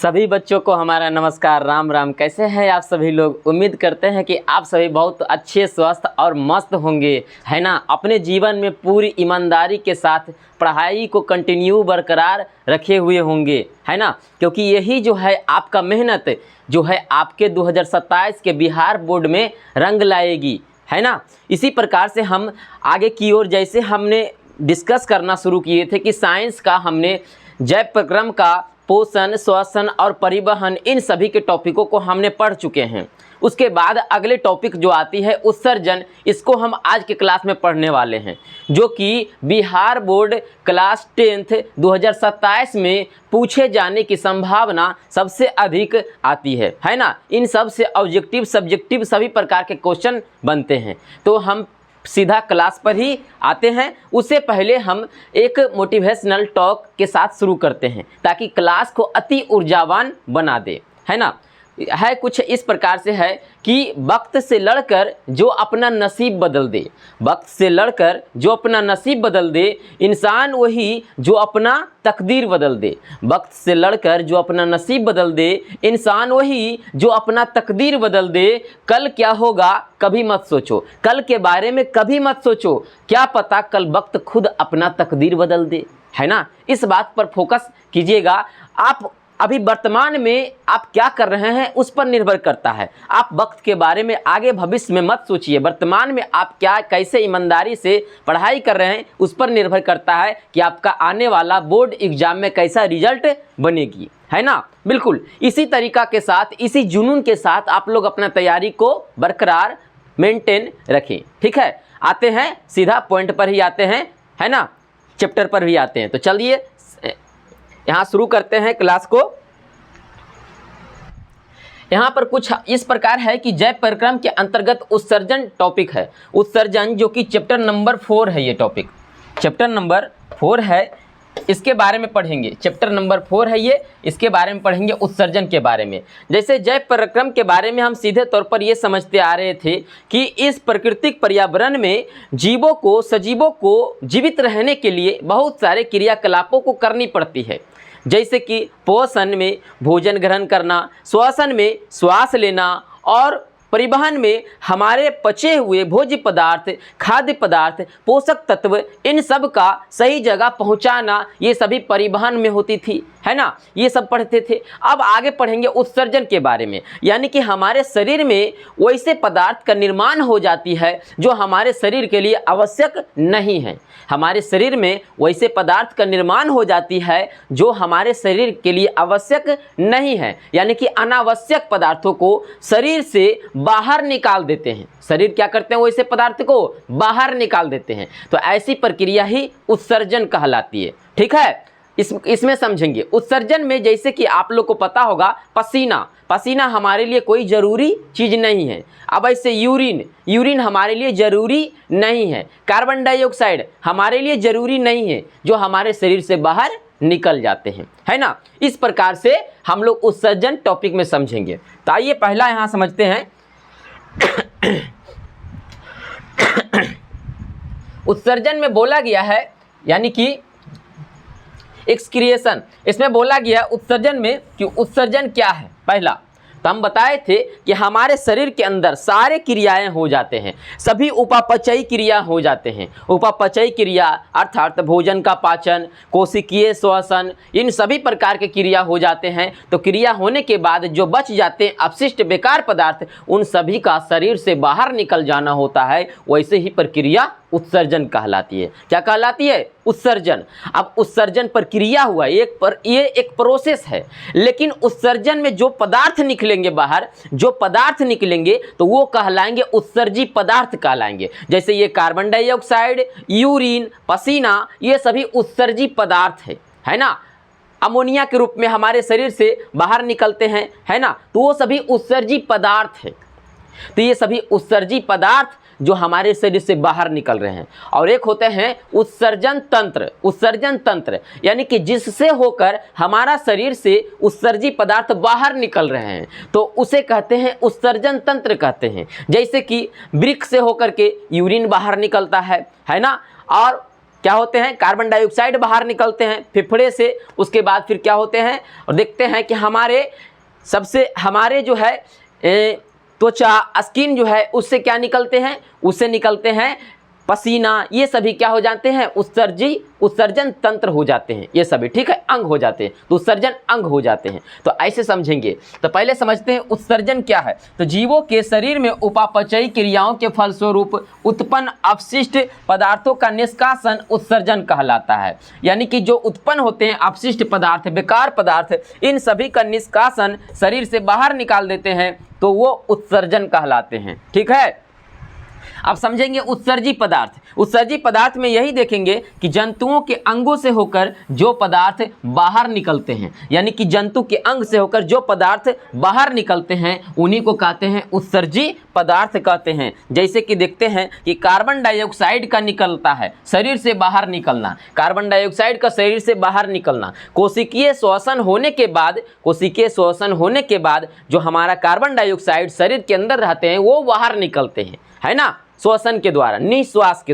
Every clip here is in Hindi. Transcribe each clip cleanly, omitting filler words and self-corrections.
सभी बच्चों को हमारा नमस्कार, राम राम। कैसे हैं आप सभी लोग? उम्मीद करते हैं कि आप सभी बहुत अच्छे, स्वस्थ और मस्त होंगे, है ना। अपने जीवन में पूरी ईमानदारी के साथ पढ़ाई को कंटिन्यू बरकरार रखे हुए होंगे, है ना। क्योंकि यही जो है आपका मेहनत जो है आपके 2027 के बिहार बोर्ड में रंग लाएगी, है ना। इसी प्रकार से हम आगे की ओर जैसे हमने डिस्कस करना शुरू किए थे कि साइंस का हमने जैव प्रक्रम का पोषण, श्वसन और परिवहन, इन सभी के टॉपिकों को हमने पढ़ चुके हैं। उसके बाद अगले टॉपिक जो आती है उत्सर्जन, इसको हम आज के क्लास में पढ़ने वाले हैं, जो कि बिहार बोर्ड क्लास 10th 2027 में पूछे जाने की संभावना सबसे अधिक आती है ना। इन सब से ऑब्जेक्टिव, सब्जेक्टिव सभी प्रकार के क्वेश्चन बनते हैं। तो हम सीधा क्लास पर ही आते हैं। उससे पहले हम एक मोटिवेशनल टॉक के साथ शुरू करते हैं ताकि क्लास को अति ऊर्जावान बना दे, है ना। है कुछ इस प्रकार से है कि वक्त से लड़कर जो अपना नसीब बदल दे, वक्त से लड़कर जो अपना नसीब बदल दे, इंसान वही जो अपना तकदीर बदल दे। वक्त से लड़कर जो अपना नसीब बदल दे, इंसान वही जो अपना तकदीर बदल दे। कल क्या होगा कभी मत सोचो, कल के बारे में कभी मत सोचो, क्या पता कल वक्त खुद अपना तकदीर बदल दे, है ना। इस बात पर फोकस कीजिएगा। आप अभी वर्तमान में आप क्या कर रहे हैं उस पर निर्भर करता है। आप वक्त के बारे में आगे भविष्य में मत सोचिए। वर्तमान में आप क्या कैसे ईमानदारी से पढ़ाई कर रहे हैं उस पर निर्भर करता है कि आपका आने वाला बोर्ड एग्जाम में कैसा रिजल्ट बनेगी, है ना। बिल्कुल इसी तरीका के साथ, इसी जुनून के साथ आप लोग अपना तैयारी को बरकरार मेंटेन रखें, ठीक है। आते हैं सीधा पॉइंट पर ही आते हैं, है ना, चैप्टर पर भी आते हैं। तो चलिए यहाँ शुरू करते हैं क्लास को। यहाँ पर कुछ इस प्रकार है कि जैव प्रक्रम के अंतर्गत उत्सर्जन टॉपिक है। उत्सर्जन जो कि चैप्टर नंबर 4 है, ये टॉपिक चैप्टर नंबर 4 है, इसके बारे में पढ़ेंगे। चैप्टर नंबर 4 है ये, इसके बारे में पढ़ेंगे उत्सर्जन के बारे में। जैसे जैव प्रक्रम के बारे में हम सीधे तौर पर ये समझते आ रहे थे कि इस प्राकृतिक पर्यावरण में जीवों को, सजीवों को जीवित रहने के लिए बहुत सारे क्रियाकलापों को करनी पड़ती है। जैसे कि पोषण में भोजन ग्रहण करना, श्वसन में श्वास लेना और परिवहन में हमारे पचे हुए भोज्य पदार्थ, खाद्य पदार्थ, पोषक तत्व, इन सब का सही जगह पहुंचाना, ये सभी परिवहन में होती थी, है ना। ये सब पढ़ते थे। अब आगे पढ़ेंगे उत्सर्जन के बारे में, यानी कि हमारे शरीर में वैसे पदार्थ का निर्माण हो जाती है जो हमारे शरीर के लिए आवश्यक नहीं है। हमारे शरीर में वैसे पदार्थ का निर्माण हो जाती है जो हमारे शरीर के लिए आवश्यक नहीं है, यानी कि अनावश्यक पदार्थों को शरीर से बाहर निकाल देते हैं। शरीर क्या करते हैं, वैसे पदार्थ को बाहर निकाल देते हैं। तो ऐसी प्रक्रिया ही उत्सर्जन कहलाती है, ठीक है। इसमें समझेंगे उत्सर्जन में, जैसे कि आप लोग को पता होगा पसीना हमारे लिए कोई ज़रूरी चीज़ नहीं है। अब ऐसे यूरिन हमारे लिए ज़रूरी नहीं है। कार्बन डाइऑक्साइड हमारे लिए ज़रूरी नहीं है, जो हमारे शरीर से बाहर निकल जाते हैं, है ना। इस प्रकार से हम लोग उत्सर्जन टॉपिक में समझेंगे। तो आइए पहला यहाँ समझते हैं। उत्सर्जन में बोला गया है, यानी कि एक्सक्रिएशन, इसमें बोला गया उत्सर्जन में कि उत्सर्जन क्या है। पहला तो हम बताए थे कि हमारे शरीर के अंदर सारे क्रियाएं हो जाते हैं, सभी उपापचयी क्रिया हो जाते हैं। उपापचयी क्रिया अर्थात भोजन का पाचन, कोशिकीय श्वसन, इन सभी प्रकार के क्रिया हो जाते हैं। तो क्रिया होने के बाद जो बच जाते हैं अपशिष्ट बेकार पदार्थ, उन सभी का शरीर से बाहर निकल जाना होता है। वैसे ही प्रक्रिया उत्सर्जन कहलाती है। क्या कहलाती है? उत्सर्जन। अब उत्सर्जन प्रक्रिया हुआ ये एक प्रोसेस है, लेकिन उत्सर्जन में जो पदार्थ निकलेंगे बाहर, जो पदार्थ निकलेंगे तो वो कहलाएंगे उत्सर्जी पदार्थ कहलाएंगे। जैसे ये कार्बन डाइऑक्साइड, यूरिन, पसीना, ये सभी उत्सर्जी पदार्थ है ना। अमोनिया के रूप में हमारे शरीर से बाहर निकलते हैं, है ना। तो वो सभी उत्सर्जी पदार्थ है। तो ये सभी उत्सर्जी पदार्थ जो हमारे शरीर से बाहर निकल रहे हैं। और एक होते हैं उत्सर्जन तंत्र, यानी कि जिससे होकर हमारा शरीर से उत्सर्जी पदार्थ बाहर निकल रहे हैं, तो उसे कहते हैं उत्सर्जन तंत्र कहते हैं। जैसे कि वृक्क से होकर के यूरिन बाहर निकलता है ना। और क्या होते हैं, कार्बन डाइऑक्साइड बाहर निकलते हैं फेफड़े से। उसके बाद फिर क्या होते हैं और देखते हैं कि हमारे जो है त्वचा स्किन जो है उससे क्या निकलते हैं, उससे निकलते हैं पसीना। ये सभी क्या हो जाते हैं, उत्सर्जन तंत्र हो जाते हैं, ये सभी ठीक है अंग हो जाते हैं, तो उत्सर्जन अंग हो जाते हैं। तो ऐसे समझेंगे। तो पहले समझते हैं उत्सर्जन क्या है। तो जीवों के शरीर में उपापचयी क्रियाओं के फलस्वरूप उत्पन्न अपशिष्ट पदार्थों का निष्कासन उत्सर्जन कहलाता है। यानी कि जो उत्पन्न होते हैं अपशिष्ट पदार्थ, बेकार पदार्थ, इन सभी का निष्कासन शरीर से बाहर निकाल देते हैं, तो वो उत्सर्जन कहलाते हैं। ठीक है, अब समझेंगे उत्सर्जी पदार्थ। उत्सर्जी पदार्थ में यही देखेंगे कि जंतुओं के अंगों से होकर जो पदार्थ बाहर निकलते हैं, यानी कि जंतु के अंग से होकर जो पदार्थ बाहर निकलते हैं उन्हीं को कहते हैं उत्सर्जी पदार्थ कहते हैं। जैसे कि देखते हैं कि कार्बन डाइऑक्साइड का निकलता है, शरीर से बाहर निकलना, कार्बन डाइऑक्साइड का शरीर से बाहर निकलना, कोशिकीय श्वसन होने के बाद जो हमारा कार्बन डाइऑक्साइड शरीर के अंदर रहते हैं वो बाहर निकलते हैं, है ना, श्वसन के द्वारा, निश्वास,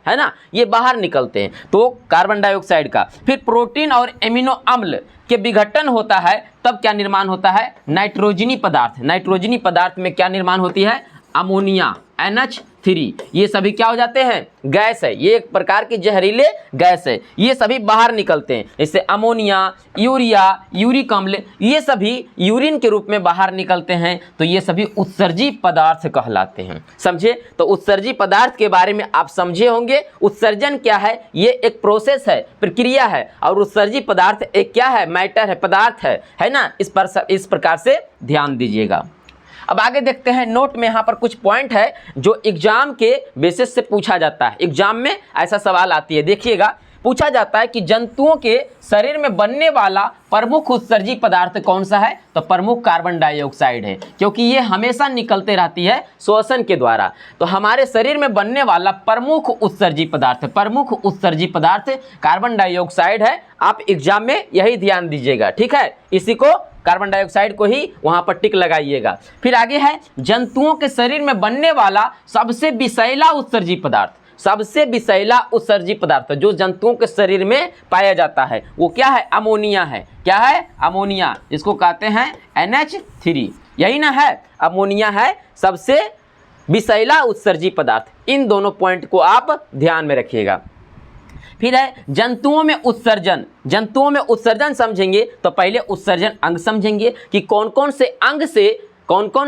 है ना, ये बाहर निकलते हैं। तो कार्बन डाइऑक्साइड का फिर प्रोटीन और एमिनो अम्ल के विघटन होता है, तब क्या निर्माण होता है, नाइट्रोजनी पदार्थ। नाइट्रोजनी पदार्थ में क्या निर्माण होती है, अमोनिया NH3, ये सभी क्या हो जाते हैं, गैस है, ये एक प्रकार की जहरीले गैस है, ये सभी बाहर निकलते हैं। जैसे अमोनिया, यूरिया, यूरिक अम्ल, ये सभी यूरिन के रूप में बाहर निकलते हैं, तो ये सभी उत्सर्जी पदार्थ कहलाते हैं। समझे, तो उत्सर्जी पदार्थ के बारे में आप समझे होंगे। उत्सर्जन क्या है, ये एक प्रोसेस है, प्रक्रिया है, और उत्सर्जी पदार्थ एक क्या है, मैटर है, पदार्थ है ना। इस प्रकार से ध्यान दीजिएगा। अब आगे देखते हैं, नोट में यहाँ पर कुछ पॉइंट है जो एग्जाम के बेसिस से पूछा जाता है। एग्जाम में ऐसा सवाल आती है, देखिएगा, पूछा जाता है कि जंतुओं के शरीर में बनने वाला प्रमुख उत्सर्जी पदार्थ कौन सा है, तो प्रमुख कार्बन डाइऑक्साइड है, क्योंकि ये हमेशा निकलते रहती है श्वसन के द्वारा। तो हमारे शरीर में बनने वाला प्रमुख उत्सर्जी पदार्थ कार्बन डाइऑक्साइड है। आप एग्जाम में यही ध्यान दीजिएगा, ठीक है, इसी को कार्बन डाइऑक्साइड को ही वहां पर टिक लगाइएगा। फिर आगे है, जंतुओं के शरीर में बनने वाला सबसे विषैला उत्सर्जी पदार्थ जो जंतुओं के शरीर में पाया जाता है वो क्या है, अमोनिया है। क्या है, अमोनिया, इसको कहते हैं NH3, यही ना है, अमोनिया है सबसे विषैला उत्सर्जी पदार्थ। इन दोनों पॉइंट को आप ध्यान में रखिएगा। फिर है जंतुओं में उत्सर्जन समझेंगे तो पहले उत्सर्जन अंग समझेंगे कि कौन कौन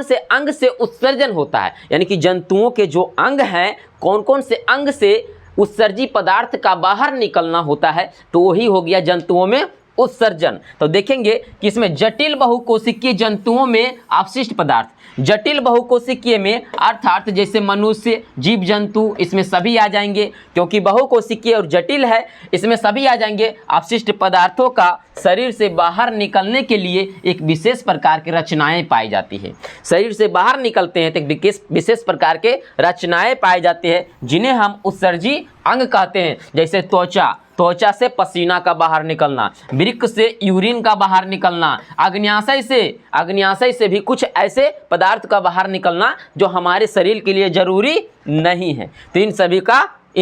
से अंग से उत्सर्जन होता है, यानी कि जंतुओं के जो अंग हैं कौन कौन से अंग से उत्सर्जी पदार्थ का बाहर निकलना होता है, तो वही हो गया जंतुओं में उत्सर्जन। तो देखेंगे कि इसमें जटिल बहुकोशिकीय जंतुओं में अपशिष्ट पदार्थ, जटिल बहुकोशिकीय में अर्थात जैसे मनुष्य, जीव जंतु, इसमें सभी आ जाएंगे, क्योंकि बहुकोशिकीय और जटिल है, इसमें सभी आ जाएंगे। अपशिष्ट पदार्थों का शरीर से बाहर निकलने के लिए एक विशेष प्रकार की रचनाएं पाई जाती है। शरीर से बाहर निकलते हैं तो एक विशेष प्रकार के रचनाएं पाई जाती है, जिन्हें हम उत्सर्जी अंग कहते हैं। जैसे त्वचा से पसीना का बाहर निकलना, वृक्क से यूरिन का बाहर निकलना, अग्न्याशय से भी कुछ ऐसे पदार्थ का बाहर निकलना जो हमारे शरीर के लिए जरूरी नहीं है। तो इन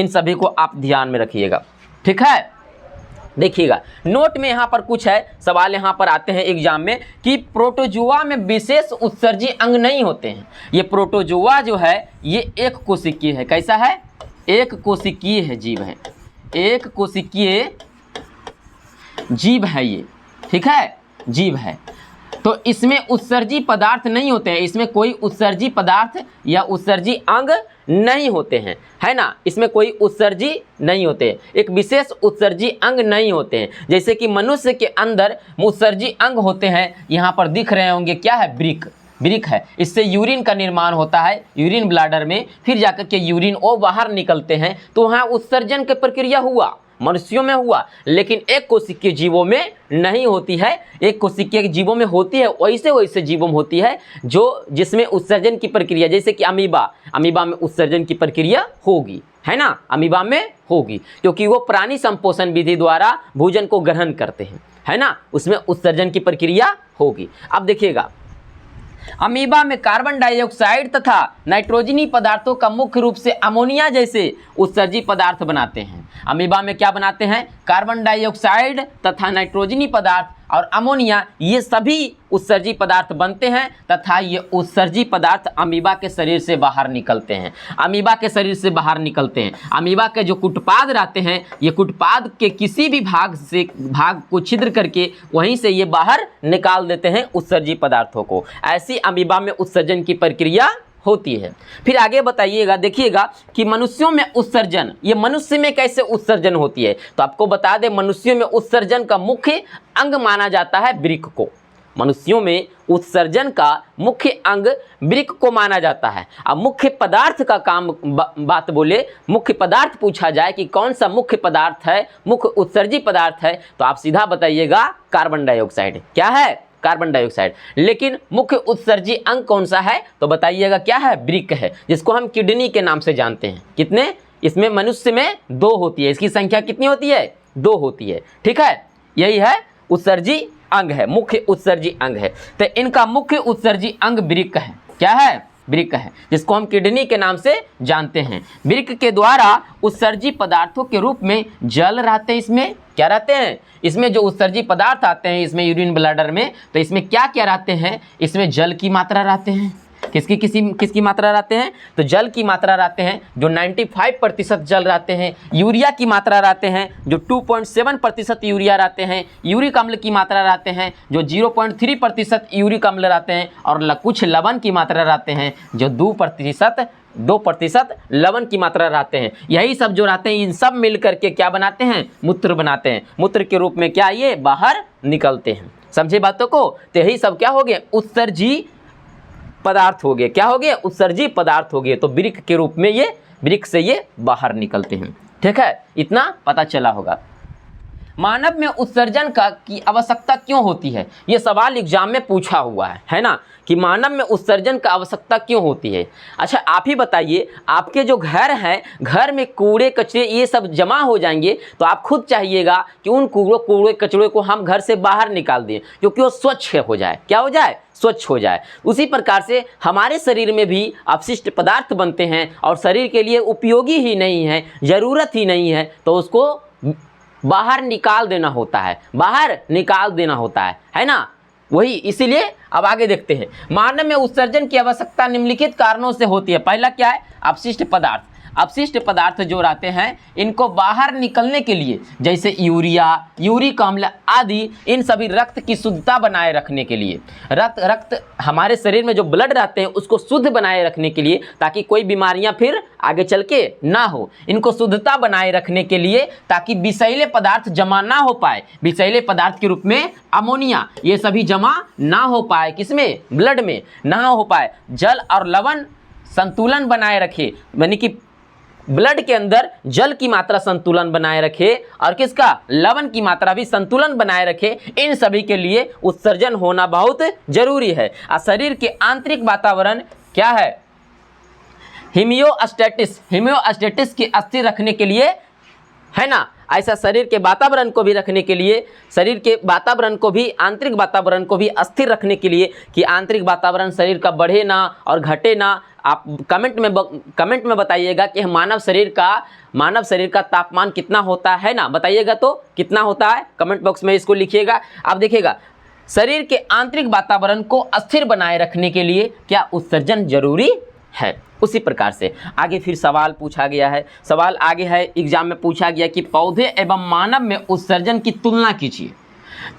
सभी को आप ध्यान में रखिएगा, ठीक है। देखिएगा, नोट में यहाँ पर कुछ है, सवाल यहाँ पर आते हैं एग्जाम में कि प्रोटोजोआ में विशेष उत्सर्जी अंग नहीं होते हैं। ये प्रोटोजोआ जो है ये एक कोशिकीय है। कैसा है, एक कोशिकीय है, जीव है, एक कोशिकीय जीव है ये, ठीक है, जीव है। तो इसमें उत्सर्जी पदार्थ नहीं होते हैं, इसमें कोई उत्सर्जी पदार्थ या उत्सर्जी अंग नहीं होते हैं, है ना, इसमें कोई उत्सर्जी नहीं होते, एक विशेष उत्सर्जी अंग नहीं होते हैं। जैसे कि मनुष्य के अंदर उत्सर्जी अंग होते हैं, यहाँ पर दिख रहे होंगे, क्या है, वृक्क है, इससे यूरिन का निर्माण होता है, यूरिन ब्लैडर में, फिर जाकर के यूरिन वो बाहर निकलते हैं, तो वहाँ उत्सर्जन की प्रक्रिया हुआ, मनुष्यों में हुआ, लेकिन एक कोशिकीय जीवों में नहीं होती है। एक कोशिकीय जीवों में होती है, वैसे जीवों में होती है जिसमें उत्सर्जन की प्रक्रिया, जैसे कि अमीबा में उत्सर्जन की प्रक्रिया होगी, है ना, अमीबा में होगी, क्योंकि वो प्राणी संपोषण विधि द्वारा भोजन को ग्रहण करते हैं, है ना, उसमें उत्सर्जन की प्रक्रिया होगी। अब देखिएगा, अमीबा में कार्बन डाइऑक्साइड तथा नाइट्रोजनी पदार्थों का मुख्य रूप से अमोनिया जैसे उत्सर्जी पदार्थ बनाते हैं। अमीबा में क्या बनाते हैं? कार्बन डाइऑक्साइड तथा नाइट्रोजनी पदार्थ और अमोनिया, ये सभी उत्सर्जी पदार्थ बनते हैं तथा ये उत्सर्जी पदार्थ अमीबा के शरीर से बाहर निकलते हैं। अमीबा के शरीर से बाहर निकलते हैं। अमीबा के जो कुटपाद रहते हैं, ये कुटपाद के किसी भी भाग को छिद्र करके वहीं से ये बाहर निकाल देते हैं उत्सर्जी पदार्थों को। ऐसी अमीबा में उत्सर्जन की प्रक्रिया होती है। फिर आगे बताइएगा, देखिएगा कि मनुष्यों में उत्सर्जन, ये मनुष्य में कैसे उत्सर्जन होती है। तो आपको बता दें, मनुष्यों में उत्सर्जन का मुख्य अंग माना जाता है वृक्क को। मनुष्यों में उत्सर्जन का मुख्य अंग वृक्क को माना जाता है। अब मुख्य पदार्थ का काम बात बोले, मुख्य पदार्थ पूछा जाए कि कौन सा मुख्य पदार्थ है, मुख्य उत्सर्जी पदार्थ है, तो आप सीधा बताइएगा कार्बन डाइऑक्साइड। क्या है? Carbon dioxide. लेकिन मुख्य उत्सर्जी अंग कौन सा है? तो बताइएगा क्या है? वृक्क है, जिसको हम किडनी के नाम से जानते हैं। कितने? इसमें मनुष्य में 2 होती है। इसकी संख्या कितनी होती है? 2 होती है। ठीक है, यही है उत्सर्जी अंग है, मुख्य उत्सर्जी अंग है। तो इनका मुख्य उत्सर्जी अंग वृक्क है। क्या है? वृक्क है, जिसको हम किडनी के नाम से जानते हैं। वृक्क के द्वारा उत्सर्जी पदार्थों के रूप में जल रहते हैं। इसमें क्या रहते हैं? इसमें जो उत्सर्जी पदार्थ आते हैं इसमें यूरिन ब्लैडर में, तो इसमें क्या क्या रहते हैं? इसमें जल की मात्रा रहते हैं। किसकी मात्रा रहते हैं? तो जल की मात्रा रहते हैं, जो 95% जल रहते हैं। यूरिया की मात्रा रहते हैं, जो 2.7% यूरिया रहते हैं। यूरिक अम्ल की मात्रा रहते हैं, जो 0.3% यूरिक अम्ल रहते हैं। और कुछ लवण की मात्रा रहते हैं, जो 2% लवण की मात्रा रहते हैं। यही सब जो रहते हैं, इन सब मिल करके क्या बनाते हैं? मूत्र बनाते हैं। मूत्र के रूप में क्या ये बाहर निकलते हैं। समझे बातों को? तो यही सब क्या हो गए? उत्सर्जी पदार्थ हो गए। क्या हो गए? उत्सर्जी पदार्थ हो गए। तो वृक्क के रूप में ये, वृक्क से ये बाहर निकलते हैं। ठीक है, इतना पता चला होगा। मानव में उत्सर्जन की आवश्यकता क्यों होती है? ये सवाल एग्जाम में पूछा हुआ है ना, कि मानव में उत्सर्जन का आवश्यकता क्यों होती है। अच्छा, आप ही बताइए, आपके जो घर हैं, घर में कूड़े कचरे ये सब जमा हो जाएंगे, तो आप खुद चाहिएगा कि उन कूड़े कचरे को हम घर से बाहर निकाल दें, क्योंकि वो स्वच्छ हो जाए। क्या हो जाए? स्वच्छ हो जाए। उसी प्रकार से हमारे शरीर में भी अपशिष्ट पदार्थ बनते हैं और शरीर के लिए उपयोगी ही नहीं है, ज़रूरत ही नहीं है, तो उसको बाहर निकाल देना होता है, बाहर निकाल देना होता है ना। वही, इसीलिए अब आगे देखते हैं। मानव में उत्सर्जन की आवश्यकता निम्नलिखित कारणों से होती है। पहला क्या है? अपशिष्ट पदार्थ। अपशिष्ट पदार्थ जो रहते हैं, इनको बाहर निकलने के लिए, जैसे यूरिया, यूरिक अम्ल आदि, इन सभी रक्त की शुद्धता बनाए रखने के लिए, रक्त हमारे शरीर में जो ब्लड रहते हैं उसको शुद्ध बनाए रखने के लिए, ताकि कोई बीमारियां फिर आगे चल के ना हो, इनको शुद्धता बनाए रखने के लिए, ताकि विषैले पदार्थ जमा ना हो पाए। विषैले पदार्थ के रूप में अमोनिया, ये सभी जमा ना हो पाए। किसमें? ब्लड में ना हो पाए। जल और लवण संतुलन बनाए रखे, यानी कि ब्लड के अंदर जल की मात्रा संतुलन बनाए रखे और किसका? लवण की मात्रा भी संतुलन बनाए रखे। इन सभी के लिए उत्सर्जन होना बहुत जरूरी है। और शरीर के आंतरिक वातावरण क्या है? होमियोस्टेटिस की स्थिर रखने के लिए, है ना, ऐसा शरीर के वातावरण को भी रखने के लिए, शरीर के वातावरण को भी, आंतरिक वातावरण को भी स्थिर रखने के लिए, कि आंतरिक वातावरण शरीर का बढ़े ना और घटे ना। आप कमेंट में बताइएगा कि मानव शरीर का तापमान कितना होता है ना, बताइएगा तो कितना होता है, कमेंट बॉक्स में इसको लिखिएगा। आप देखिएगा, शरीर के आंतरिक वातावरण को स्थिर बनाए रखने के लिए क्या उत्सर्जन जरूरी है। उसी प्रकार से आगे फिर सवाल पूछा गया है। सवाल आगे है, एग्जाम में पूछा गया कि पौधे एवं मानव में उत्सर्जन की तुलना कीजिए।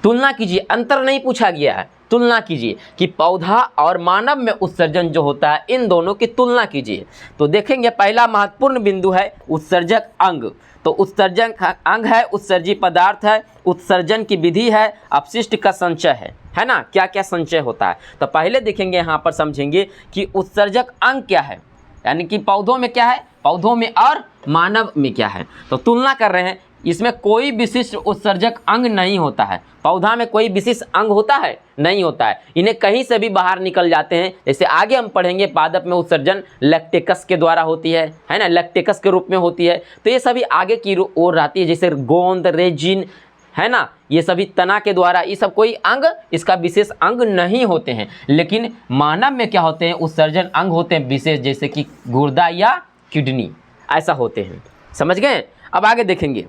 तुलना कीजिए, अंतर नहीं पूछा गया है, तुलना कीजिए कि पौधा और मानव में उत्सर्जन जो होता है, इन दोनों की तुलना कीजिए। तो देखेंगे, पहला महत्वपूर्ण बिंदु है उत्सर्जक अंग। तो उत्सर्जक अंग है, उत्सर्जी पदार्थ है, उत्सर्जन की विधि है, अपशिष्ट का संचय है ना, क्या क्या संचय होता है। तो पहले देखेंगे, यहाँ पर समझेंगे कि उत्सर्जक अंग क्या है, यानी कि पौधों में क्या है, पौधों में और मानव में क्या है। तो तुलना कर रहे हैं, इसमें कोई विशिष्ट उत्सर्जक अंग नहीं होता है। पौधा में कोई विशिष्ट अंग होता है? नहीं होता है। इन्हें कहीं से भी बाहर निकल जाते हैं। जैसे आगे हम पढ़ेंगे, पादप में उत्सर्जन लैक्टेकस के द्वारा होती है ना, लैक्टेकस के रूप में होती है। तो ये सभी आगे की ओर रहती है, जैसे गोंद, रेजिन, है ना, ये सभी तना के द्वारा, ये सब कोई अंग इसका विशेष अंग नहीं होते हैं। लेकिन मानव में क्या होते हैं, उत्सर्जन अंग होते हैं विशेष, जैसे कि गुर्दा या किडनी, ऐसा होते हैं। समझ गए। अब आगे देखेंगे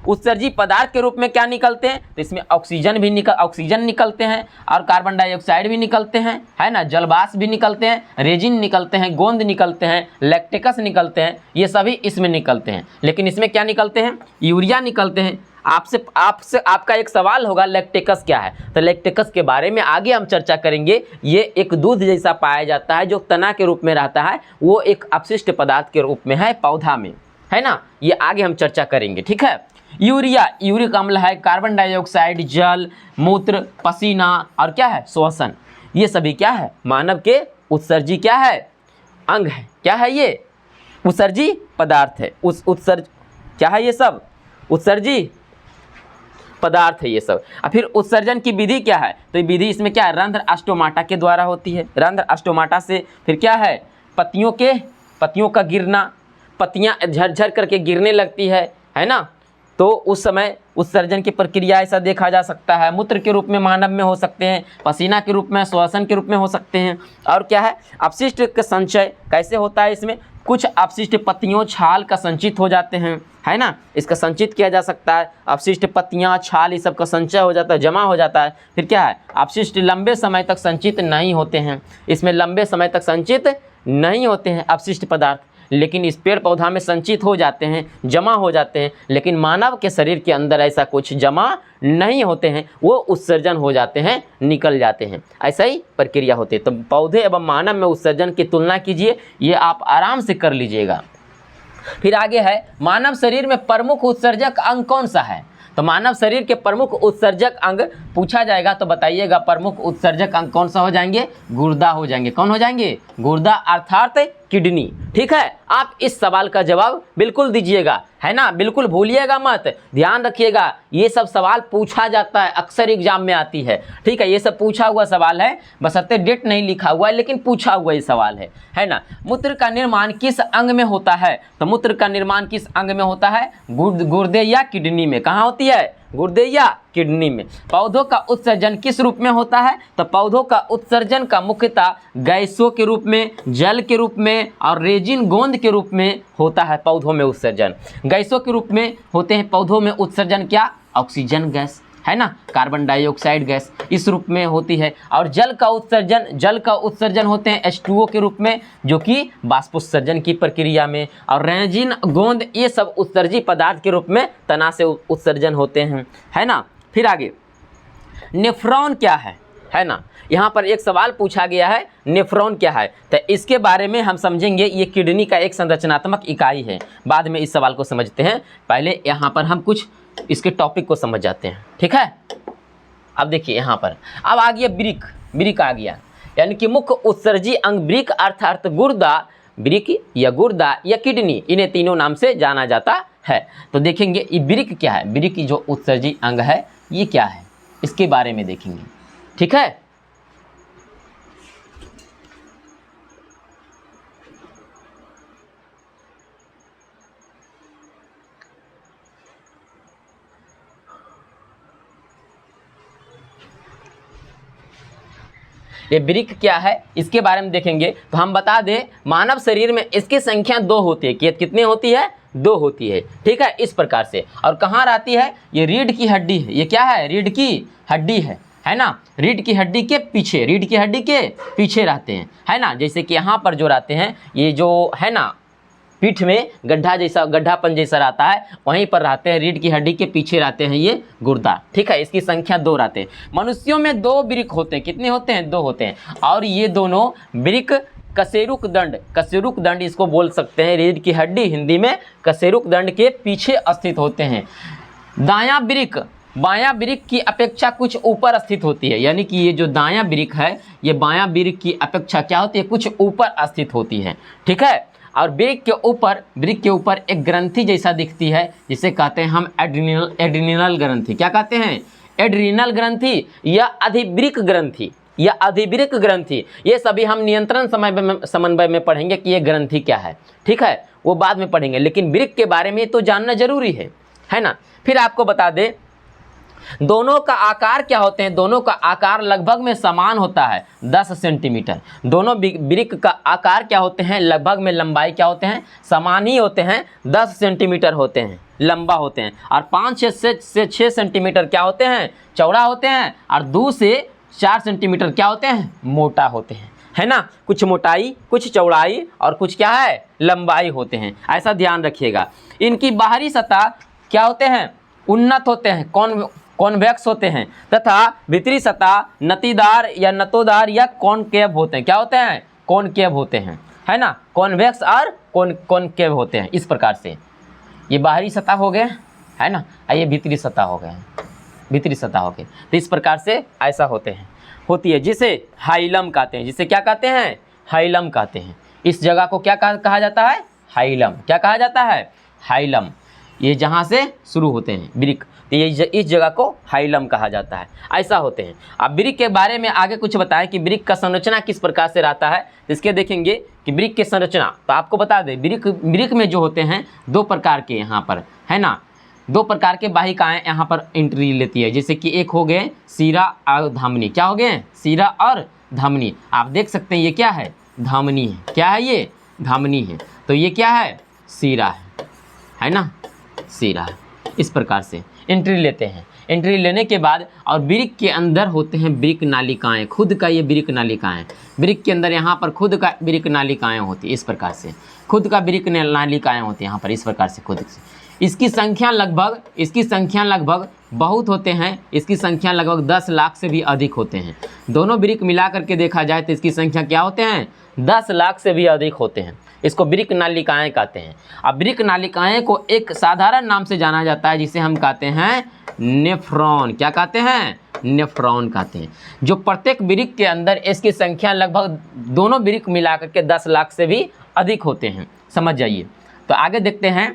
उत्सर्जी पदार्थ के रूप में क्या निकलते हैं, तो इसमें ऑक्सीजन निकलते हैं और कार्बन डाइऑक्साइड भी निकलते हैं, है ना, जलवाष्प भी निकलते हैं, रेजिन निकलते हैं, गोंद निकलते हैं, लैक्टिकस निकलते हैं, ये सभी इसमें निकलते हैं। लेकिन इसमें क्या निकलते हैं, यूरिया निकलते हैं। आपका एक सवाल होगा लैक्टिकस क्या है, तो लैक्टिकस के बारे में आगे हम चर्चा करेंगे। ये एक दूध जैसा पाया जाता है जो तना के रूप में रहता है, वो एक अपशिष्ट पदार्थ के रूप में है पौधा में, है ना, ये आगे हम चर्चा करेंगे। ठीक है। यूरिक अम्ल है, कार्बन डाइऑक्साइड, जल, मूत्र, पसीना और क्या है, श्वसन, ये सभी क्या है, मानव के उत्सर्जी क्या है, अंग है। क्या है ये, उत्सर्जी पदार्थ है। क्या है ये सब, उत्सर्जी पदार्थ है ये सब। और फिर उत्सर्जन की विधि क्या है, तो विधि इसमें क्या है, रंध्र स्टोमाटा के द्वारा होती है। रंध्र स्टोमाटा से फिर क्या है, पत्तियों का गिरना, पत्तियां झरझर करके गिरने लगती है ना, तो उस समय उत्सर्जन की प्रक्रिया ऐसा देखा जा सकता है। मूत्र के रूप में मानव में हो सकते हैं, पसीना के रूप में, श्वसन के रूप में हो सकते हैं। और क्या है, अपशिष्ट का संचय कैसे होता है, इसमें कुछ अपशिष्ट पत्तियों, छाल का संचित हो जाते हैं, है ना, इसका संचित किया जा सकता है। अपशिष्ट पत्तियां, छाल, इस सब का संचय हो जाता है, जमा हो जाता है। फिर क्या है, अपशिष्ट लंबे समय तक संचित नहीं होते हैं, इसमें लंबे समय तक संचित नहीं होते हैं अपशिष्ट पदार्थ, लेकिन इस पेड़ पौधा में संचित हो जाते हैं, जमा हो जाते हैं। लेकिन मानव के शरीर के अंदर ऐसा कुछ जमा नहीं होते हैं, वो उत्सर्जन हो जाते हैं, निकल जाते हैं, ऐसा ही प्रक्रिया होती है। तो पौधे एवं मानव में उत्सर्जन की तुलना कीजिए, ये आप आराम से कर लीजिएगा। फिर आगे है, मानव शरीर में प्रमुख उत्सर्जक अंग कौन सा है, तो मानव शरीर के प्रमुख उत्सर्जक अंग पूछा जाएगा तो बताइएगा, प्रमुख उत्सर्जक अंग कौन सा हो जाएंगे, गुर्दा हो जाएंगे। कौन हो जाएंगे, गुर्दा अर्थात किडनी। ठीक है, आप इस सवाल का जवाब बिल्कुल दीजिएगा, है ना, बिल्कुल भूलिएगा मत, ध्यान रखिएगा, ये सब सवाल पूछा जाता है, अक्सर एग्जाम में आती है। ठीक है, ये सब पूछा हुआ सवाल है, बशर्ते डेट नहीं लिखा हुआ है, लेकिन पूछा हुआ ये सवाल है ना। मूत्र का निर्माण किस अंग में होता है, तो मूत्र का निर्माण किस अंग में होता है, गुर्दे या किडनी में। कहाँ होती है, गुर्दे या किडनी में। पौधों का उत्सर्जन किस रूप में होता है, तो पौधों का उत्सर्जन का मुख्यतः गैसों के रूप में, जल के रूप में और रेजिन गोंद के रूप में होता है। पौधों में उत्सर्जन गैसों के रूप में होते हैं, पौधों में उत्सर्जन क्या, ऑक्सीजन गैस, है ना, कार्बन डाइऑक्साइड गैस इस रूप में होती है। और जल का उत्सर्जन होते हैं H2O के रूप में, जो कि बाष्पोत्सर्जन की प्रक्रिया में। और रेजिन, गोंद, ये सब उत्सर्जी पदार्थ के रूप में तना से उत्सर्जन होते हैं, है ना। फिर आगे नेफ्रॉन क्या है ना, यहाँ पर एक सवाल पूछा गया है, नेफ्रॉन क्या है, तो इसके बारे में हम समझेंगे। ये किडनी का एक संरचनात्मक इकाई है, बाद में इस सवाल को समझते हैं। पहले यहाँ पर हम कुछ इसके टॉपिक को समझ जाते हैं। ठीक है, अब देखिए यहाँ पर अब आ गया वृक्क आ गया, यानी कि मुख्य उत्सर्जी अंग वृक्क अर्थात वृक्क या गुर्दा या किडनी, इन्हें तीनों नाम से जाना जाता है। तो देखेंगे ये वृक्क क्या है, वृक्क जो उत्सर्जी अंग है ये क्या है, इसके बारे में देखेंगे। ठीक है, ये वृक्क क्या है इसके बारे में देखेंगे। तो हम बता दें, मानव शरीर में इसकी संख्या 2 होती है। कितनी होती है, 2 होती है। ठीक है, इस प्रकार से। और कहाँ रहती है, ये रीढ़ की हड्डी है। ये क्या है, रीढ़ की हड्डी है ना, रीढ़ की हड्डी के पीछे रहते हैं, है ना। जैसे कि यहाँ पर जो रहते हैं, ये जो है ना पीठ में गड्ढापन जैसा रहता है, वहीं पर रहते हैं, रीढ़ की हड्डी के पीछे रहते हैं ये गुर्दा। ठीक है, इसकी संख्या 2 रहते हैं। मनुष्यों में 2 वृक्क होते हैं। कितने होते हैं, 2 होते हैं। और ये दोनों वृक्क कशेरुक दंड इसको बोल सकते हैं। रीढ़ की हड्डी हिंदी में कशेरुक दंड के पीछे स्थित होते हैं। बायां वृक्क की अपेक्षा कुछ ऊपर स्थित होती है, यानी कि ये जो दायां वृक्क है, ये बायां वृक्क की अपेक्षा क्या होती है, कुछ ऊपर स्थित होती है। ठीक है, और वृक्क के ऊपर एक ग्रंथि जैसा दिखती है, जिसे कहते हैं हम एड्रिनल ग्रंथि। क्या कहते हैं, एड्रिनल ग्रंथि या अधिवृक्क ग्रंथि। ये सभी हम नियंत्रण समन्वय में पढ़ेंगे कि ये ग्रंथि क्या है। ठीक है, वो बाद में पढ़ेंगे, लेकिन वृक्क के बारे में तो जानना जरूरी है ना। फिर आपको बता दें, दोनों का आकार क्या होते हैं, दोनों का आकार लगभग में समान होता है 10 सेंटीमीटर। दोनों वृक्क का आकार क्या होते हैं, लगभग में लंबाई क्या होते हैं, समान ही होते हैं, 10 सेंटीमीटर होते हैं, लंबा होते हैं। और 5 से 6 सेंटीमीटर क्या होते हैं, चौड़ा होते हैं। और 2 से 4 सेंटीमीटर क्या होते हैं, मोटा होते हैं, है ना। कुछ मोटाई, कुछ चौड़ाई और कुछ क्या है, लंबाई होते हैं, ऐसा ध्यान रखिएगा। इनकी बाहरी सतह क्या होते हैं, उन्नत होते हैं, कॉन्वेक्स होते हैं, तथा भीतरी सतह नतीदार या नतोदार या कॉनकेव होते हैं। क्या होते हैं, कॉनकेव होते हैं, है ना। कॉन्वेक्स और कॉनकेव होते हैं। इस प्रकार से ये बाहरी सतह हो गए, है ना, ये भीतरी सतह हो गए, भीतरी सतह हो गए। तो इस प्रकार से ऐसा होती है, जिसे हाइलम कहते हैं। जिसे क्या कहते हैं, हाइलम कहते हैं। इस जगह को क्या कहा जाता है, हाइलम। क्या कहा जाता है, हाइलम। ये जहाँ से शुरू होते हैं वृक्क, तो ये इस जगह को हाइलम कहा जाता है। ऐसा होते हैं। अब वृक्क के बारे में आगे कुछ बताएं कि वृक्क का संरचना किस प्रकार से रहता है। इसके देखेंगे कि वृक्क की संरचना, तो आपको बता दें वृक्क में जो होते हैं 2 प्रकार के यहाँ पर, है ना, 2 प्रकार के वाहिकाएं यहाँ पर एंट्री लेती है। जैसे कि एक हो गए सीरा और धमनी। क्या हो गए, सीरा और धमनी। आप देख सकते हैं ये क्या है, धमनी है। क्या है ये, धमनी है। तो ये क्या है, सीरा है ना, सीरा है। इस प्रकार से एंट्री लेते हैं। एंट्री लेने के बाद और वृक्क के अंदर होते हैं वृक्क नालिकाएं, खुद का ये वृक्क नालिकाएं। वृक्क के अंदर यहाँ पर खुद का वृक्क नालिकाएं होती है। इस प्रकार से खुद का वृक्क नालिकाएं होती है यहाँ पर, इस प्रकार से खुद से। इसकी संख्या लगभग बहुत होते हैं। इसकी संख्या लगभग 10 लाख से भी अधिक होते हैं। दोनों वृक्क मिला करके देखा जाए तो इसकी संख्या क्या होते हैं, 10 लाख से भी अधिक होते हैं। इसको वृक्क नालिकाएं कहते हैं। अब वृक्क नालिकाएं को एक साधारण नाम से जाना जाता है, जिसे हम कहते हैं नेफ्रॉन। क्या कहते हैं, नेफ्रॉन कहते हैं। जो प्रत्येक वृक्क के अंदर इसकी संख्या लगभग दोनों वृक्क मिला करके 10 लाख से भी अधिक होते हैं, समझ जाइए। तो आगे देखते हैं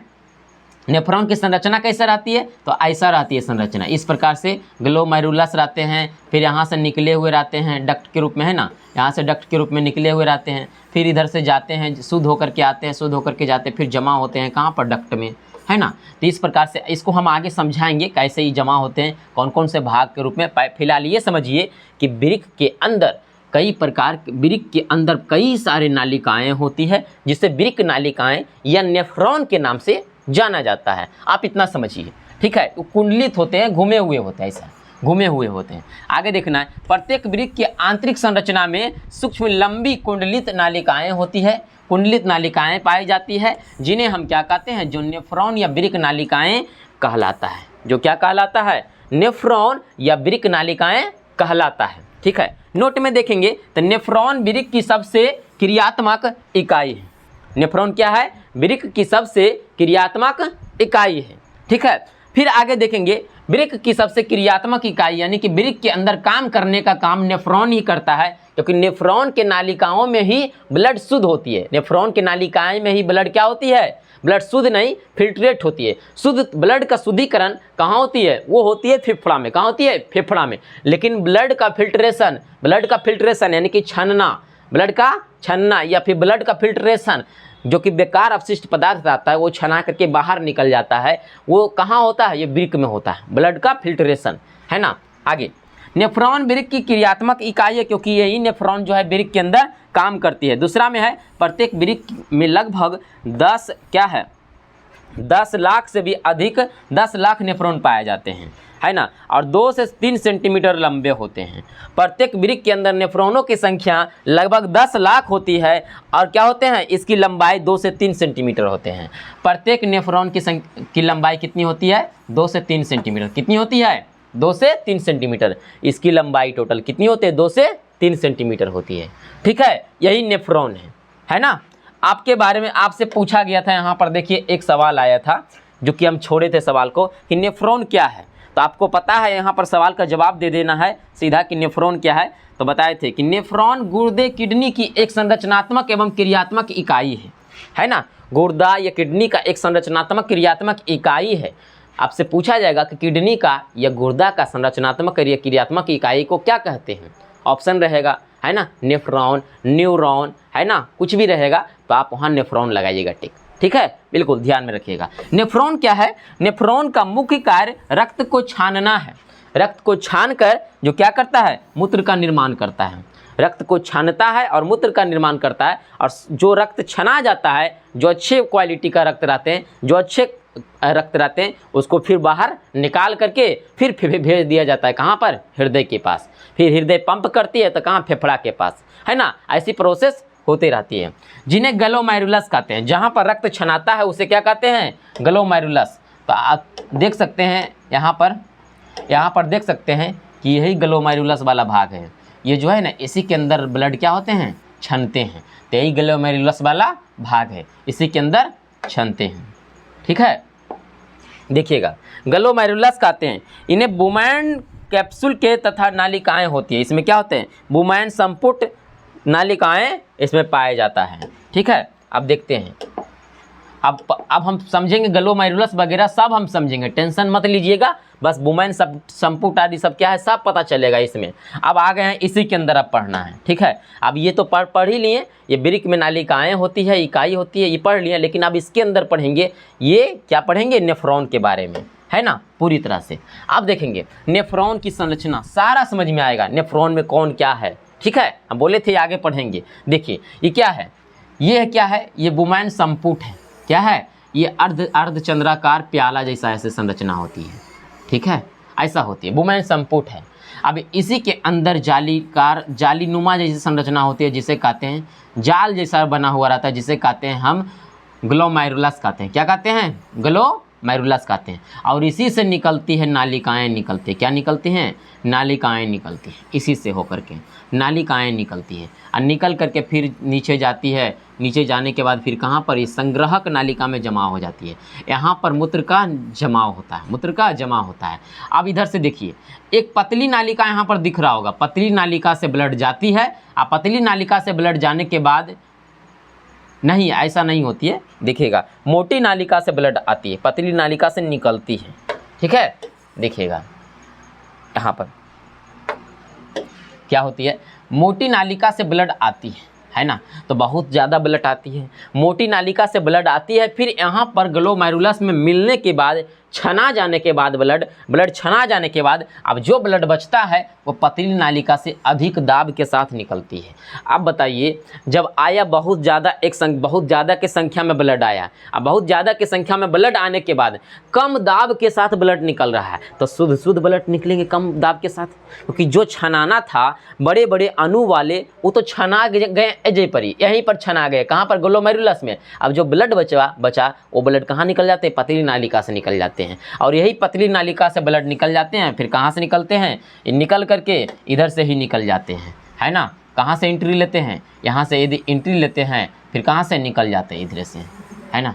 नेफ्रॉन की संरचना कैसे रहती है। तो ऐसा रहती है संरचना, इस प्रकार से ग्लोमेरुलस रहते हैं, फिर यहाँ से निकले हुए रहते हैं डक्ट के रूप में, है ना, यहाँ से डक्ट के रूप में निकले हुए रहते हैं, फिर इधर से जाते हैं, शुद्ध होकर के आते हैं, शुद्ध होकर के जाते हैं, फिर जमा होते हैं कहाँ पर, डक्ट में, है ना। तो इस प्रकार से इसको हम आगे समझाएंगे कैसे ये जमा होते हैं, कौन कौन से भाग के रूप में। फिलहाल ये समझिए कि वृक्क के अंदर वृक्क के अंदर कई सारे नालिकाएँ होती है, जिसे वृक्क नालिकाएँ या नेफ्रॉन के नाम से जाना जाता है। आप इतना समझिए, ठीक है। कुंडलित होते हैं, घूमे हुए होते हैं, ऐसा घूमे हुए होते हैं। आगे देखना है, प्रत्येक वृक्क की आंतरिक संरचना में सूक्ष्म लंबी कुंडलित नालिकाएं होती है, कुंडलित नालिकाएं पाई जाती है, जिन्हें हम क्या कहते हैं, जो नेफ्रॉन या वृक्क नालिकाएं कहलाता है। जो क्या कहलाता है, नेफ्रॉन या वृक्क नालिकाएं कहलाता है, ठीक है। नोट में देखेंगे तो नेफ्रॉन वृक्क की सबसे क्रियात्मक इकाई है। नेफ्रॉन क्या है, वृक्क की सबसे क्रियात्मक इकाई है, ठीक है। फिर आगे देखेंगे वृक्क की सबसे क्रियात्मक इकाई यानी कि वृक्क के अंदर काम करने का काम नेफ्रॉन ही करता है, क्योंकि नेफ्रॉन के नालिकाओं में ही ब्लड शुद्ध होती है। नेफ्रॉन के नालिकाएं में ही ब्लड क्या होती है, ब्लड शुद्ध नहीं फिल्ट्रेट होती है। शुद्ध ब्लड का शुद्धिकरण कहाँ होती है, वो होती है फेफड़ा में। कहाँ होती है, फेफड़ा में। लेकिन ब्लड का फिल्ट्रेशन यानी कि छनना, ब्लड का छनना या फिर ब्लड का फिल्ट्रेशन, जो कि बेकार अपशिष्ट पदार्थ आता है वो छना करके बाहर निकल जाता है, वो कहाँ होता है, ये वृक्क में होता है, ब्लड का फिल्ट्रेशन, है ना। आगे नेफ्रॉन वृक्क की क्रियात्मक इकाई है, क्योंकि यही नेफ्रॉन जो है वृक्क के अंदर काम करती है। दूसरा में है प्रत्येक वृक्क में लगभग 10 लाख से भी अधिक 10 लाख नेफ्रॉन पाए जाते हैं, है ना, और 2 से 3 सेंटीमीटर लंबे होते हैं। प्रत्येक वृक्क के अंदर नेफ्रॉनों की संख्या लगभग 10 लाख होती है और क्या होते हैं, इसकी लंबाई 2 से 3 सेंटीमीटर होते हैं। प्रत्येक नेफ्रॉन की लंबाई कितनी होती है, 2 से 3 सेंटीमीटर। कितनी होती है, 2 से 3 सेंटीमीटर। इसकी लंबाई टोटल कितनी होती है, 2 से 3 सेंटीमीटर होती है, ठीक है। यही नेफ्रॉन है ना। आपके बारे में आपसे पूछा गया था, यहाँ पर देखिए एक सवाल आया था जो कि हम छोड़े थे सवाल को, कि नेफ्रॉन क्या है। तो आपको पता है, यहाँ पर सवाल का जवाब दे देना है सीधा कि नेफ्रॉन क्या है। तो बताए थे कि नेफ्रॉन गुर्दे किडनी की एक संरचनात्मक एवं क्रियात्मक इकाई है ना। गुर्दा या किडनी का एक संरचनात्मक क्रियात्मक इकाई है। आपसे पूछा जाएगा कि किडनी का या गुर्दा का संरचनात्मक या क्रियात्मक इकाई को क्या कहते हैं। ऑप्शन रहेगा, है ना, नेफ्रॉन, न्यूरॉन, है ना, कुछ भी रहेगा तो आप वहाँ नेफ्रॉन लगाइएगा, ठीक है, बिल्कुल ध्यान में रखिएगा। नेफ्रॉन क्या है, नेफ्रॉन का मुख्य कार्य रक्त को छानना है। रक्त को छानकर जो क्या करता है, मूत्र का निर्माण करता है। रक्त को छानता है और मूत्र का निर्माण करता है। और जो रक्त छना जाता है, जो अच्छे क्वालिटी का रक्त रहते हैं, जो अच्छे रक्त रहते हैं, उसको फिर बाहर निकाल करके फिर भेज दिया जाता है कहाँ पर, हृदय के पास। फिर हृदय पंप करती है तो कहाँ, फेफड़ा के पास, है ना। ऐसी प्रोसेस होती रहती है, जिन्हें ग्लोमेरुलस कहते हैं। जहाँ पर रक्त छनाता है उसे क्या कहते हैं, ग्लोमेरुलस। तो आप देख सकते हैं यहाँ पर देख सकते हैं कि यही ग्लोमेरुलस वाला भाग है। ये जो है ना, इसी के अंदर ब्लड क्या होते हैं, छनते हैं। तो यही ग्लोमेरुलस वाला भाग है, इसी के अंदर छनते हैं। ठीक है, देखिएगा, ग्लोमेरुलस कहते हैं इन्हें बुमैन कैप्सूल के तथा नालिकाएं होती है। इसमें क्या होते हैं, बुमैन संपुट नालिकाएं इसमें पाया जाता है। ठीक है, अब देखते हैं, अब हम समझेंगे ग्लोमेरुलस वगैरह सब हम समझेंगे, टेंशन मत लीजिएगा। बस बुमैन सब संपुट आदि सब क्या है, सब पता चलेगा इसमें। अब आ गए हैं इसी के अंदर अब पढ़ना है। ठीक है, अब ये तो पढ़ ही लिए, ये वृक्क में नालिकाएं होती है, इकाई होती है, ये पढ़ लिए। लेकिन अब इसके अंदर पढ़ेंगे, ये क्या पढ़ेंगे, नेफ्रॉन के बारे में, है ना, पूरी तरह से। अब देखेंगे नेफ्रॉन की संरचना, सारा समझ में आएगा, नेफ्रॉन में कौन क्या है। ठीक है, हम बोले थे आगे पढ़ेंगे। देखिए ये क्या है, ये क्या है, ये बुमैन संपुट है। क्या है, ये अर्धचंद्राकार प्याला जैसा ऐसे संरचना होती है। ठीक है, ऐसा होती है, बुमैन संपुट है। अब इसी के अंदर जालीनुमा जैसी संरचना होती है, जिसे कहते हैं जाल जैसा बना हुआ रहता है, जिसे कहते हैं हम ग्लोमेरुलस कहते हैं। क्या कहते हैं, ग्लोमेरुलस कहते हैं। और इसी से निकलती है नालिकाएं, निकलती है। क्या निकलती हैं, नालिकाएं निकलती हैं, इसी से होकर के नालिकाएं निकलती है। और निकल करके फिर नीचे जाती है, नीचे जाने के बाद फिर कहाँ पर, इस संग्राहक नालिका में जमा हो जाती है। यहाँ पर मूत्र का जमाव होता है, मूत्र का जमा होता है। अब इधर से देखिए, एक पतली नालिका यहाँ पर दिख रहा होगा, पतली नालिका से ब्लड जाती है। और पतली नालिका से ब्लड जाने के बाद, नहीं ऐसा नहीं होती है, देखिएगा, मोटी नालिका से ब्लड आती है, पतली नालिका से निकलती है। ठीक है, देखिएगा यहाँ पर क्या होती है, मोटी नालिका से ब्लड आती है ना, तो बहुत ज़्यादा ब्लड आती है, मोटी नालिका से ब्लड आती है। फिर यहाँ पर ग्लोमेरुलस में मिलने के बाद, छना जाने के बाद, ब्लड छना जाने के बाद, अब जो ब्लड बचता है वो पतली नालिका से अधिक दाब के साथ निकलती है। अब बताइए, जब आया बहुत ज़्यादा बहुत ज़्यादा की संख्या में ब्लड आया, अब बहुत ज़्यादा की संख्या में ब्लड आने के बाद कम दाब के साथ ब्लड निकल रहा है, तो शुद्ध ब्लड निकलेंगे कम दाब के साथ, क्योंकि जो छनाना था बड़े बड़े अणु वाले, वो तो छना गए एजे पर ही, यहीं पर छना गए, कहाँ पर, ग्लोमेरुलस में। अब जो ब्लड बचा वो ब्लड कहाँ निकल जाते हैं, पतली नालिका से निकल जाते हैं। और यही पतली नालिका से ब्लड निकल जाते हैं, फिर कहाँ से निकलते हैं, निकल करके इधर से ही निकल जाते हैं, है ना। कहाँ से एंट्री लेते हैं, यहाँ से यदि एंट्री लेते हैं, फिर कहाँ से निकल जाते हैं, इधर से, है ना,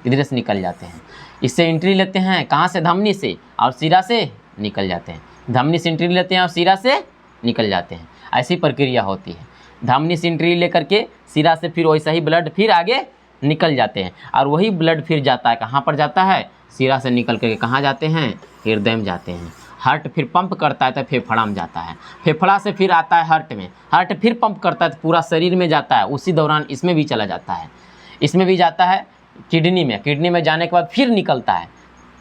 इधर से निकल जाते हैं। इससे एंट्री लेते हैं कहाँ से, धमनी से, और सिरा से निकल जाते हैं। धमनी से एंट्री लेते हैं और सिरा से निकल जाते हैं। ऐसी प्रक्रिया होती है, धमनी से एंट्री लेकर के सिरा से फिर वैसा ही ब्लड फिर आगे निकल जाते हैं। और वही ब्लड फिर जाता है, कहाँ पर जाता है, सिरा से निकल करके कहाँ जाते हैं, हृदय में जाते हैं। हार्ट फिर पंप करता है तो फेफड़ा में जाता है, फेफड़ा से फिर आता है हार्ट में, हार्ट फिर पंप करता है तो पूरा शरीर में जाता है। उसी दौरान इसमें भी चला जाता है, इसमें भी जाता है किडनी में, किडनी में जाने के बाद फिर निकलता है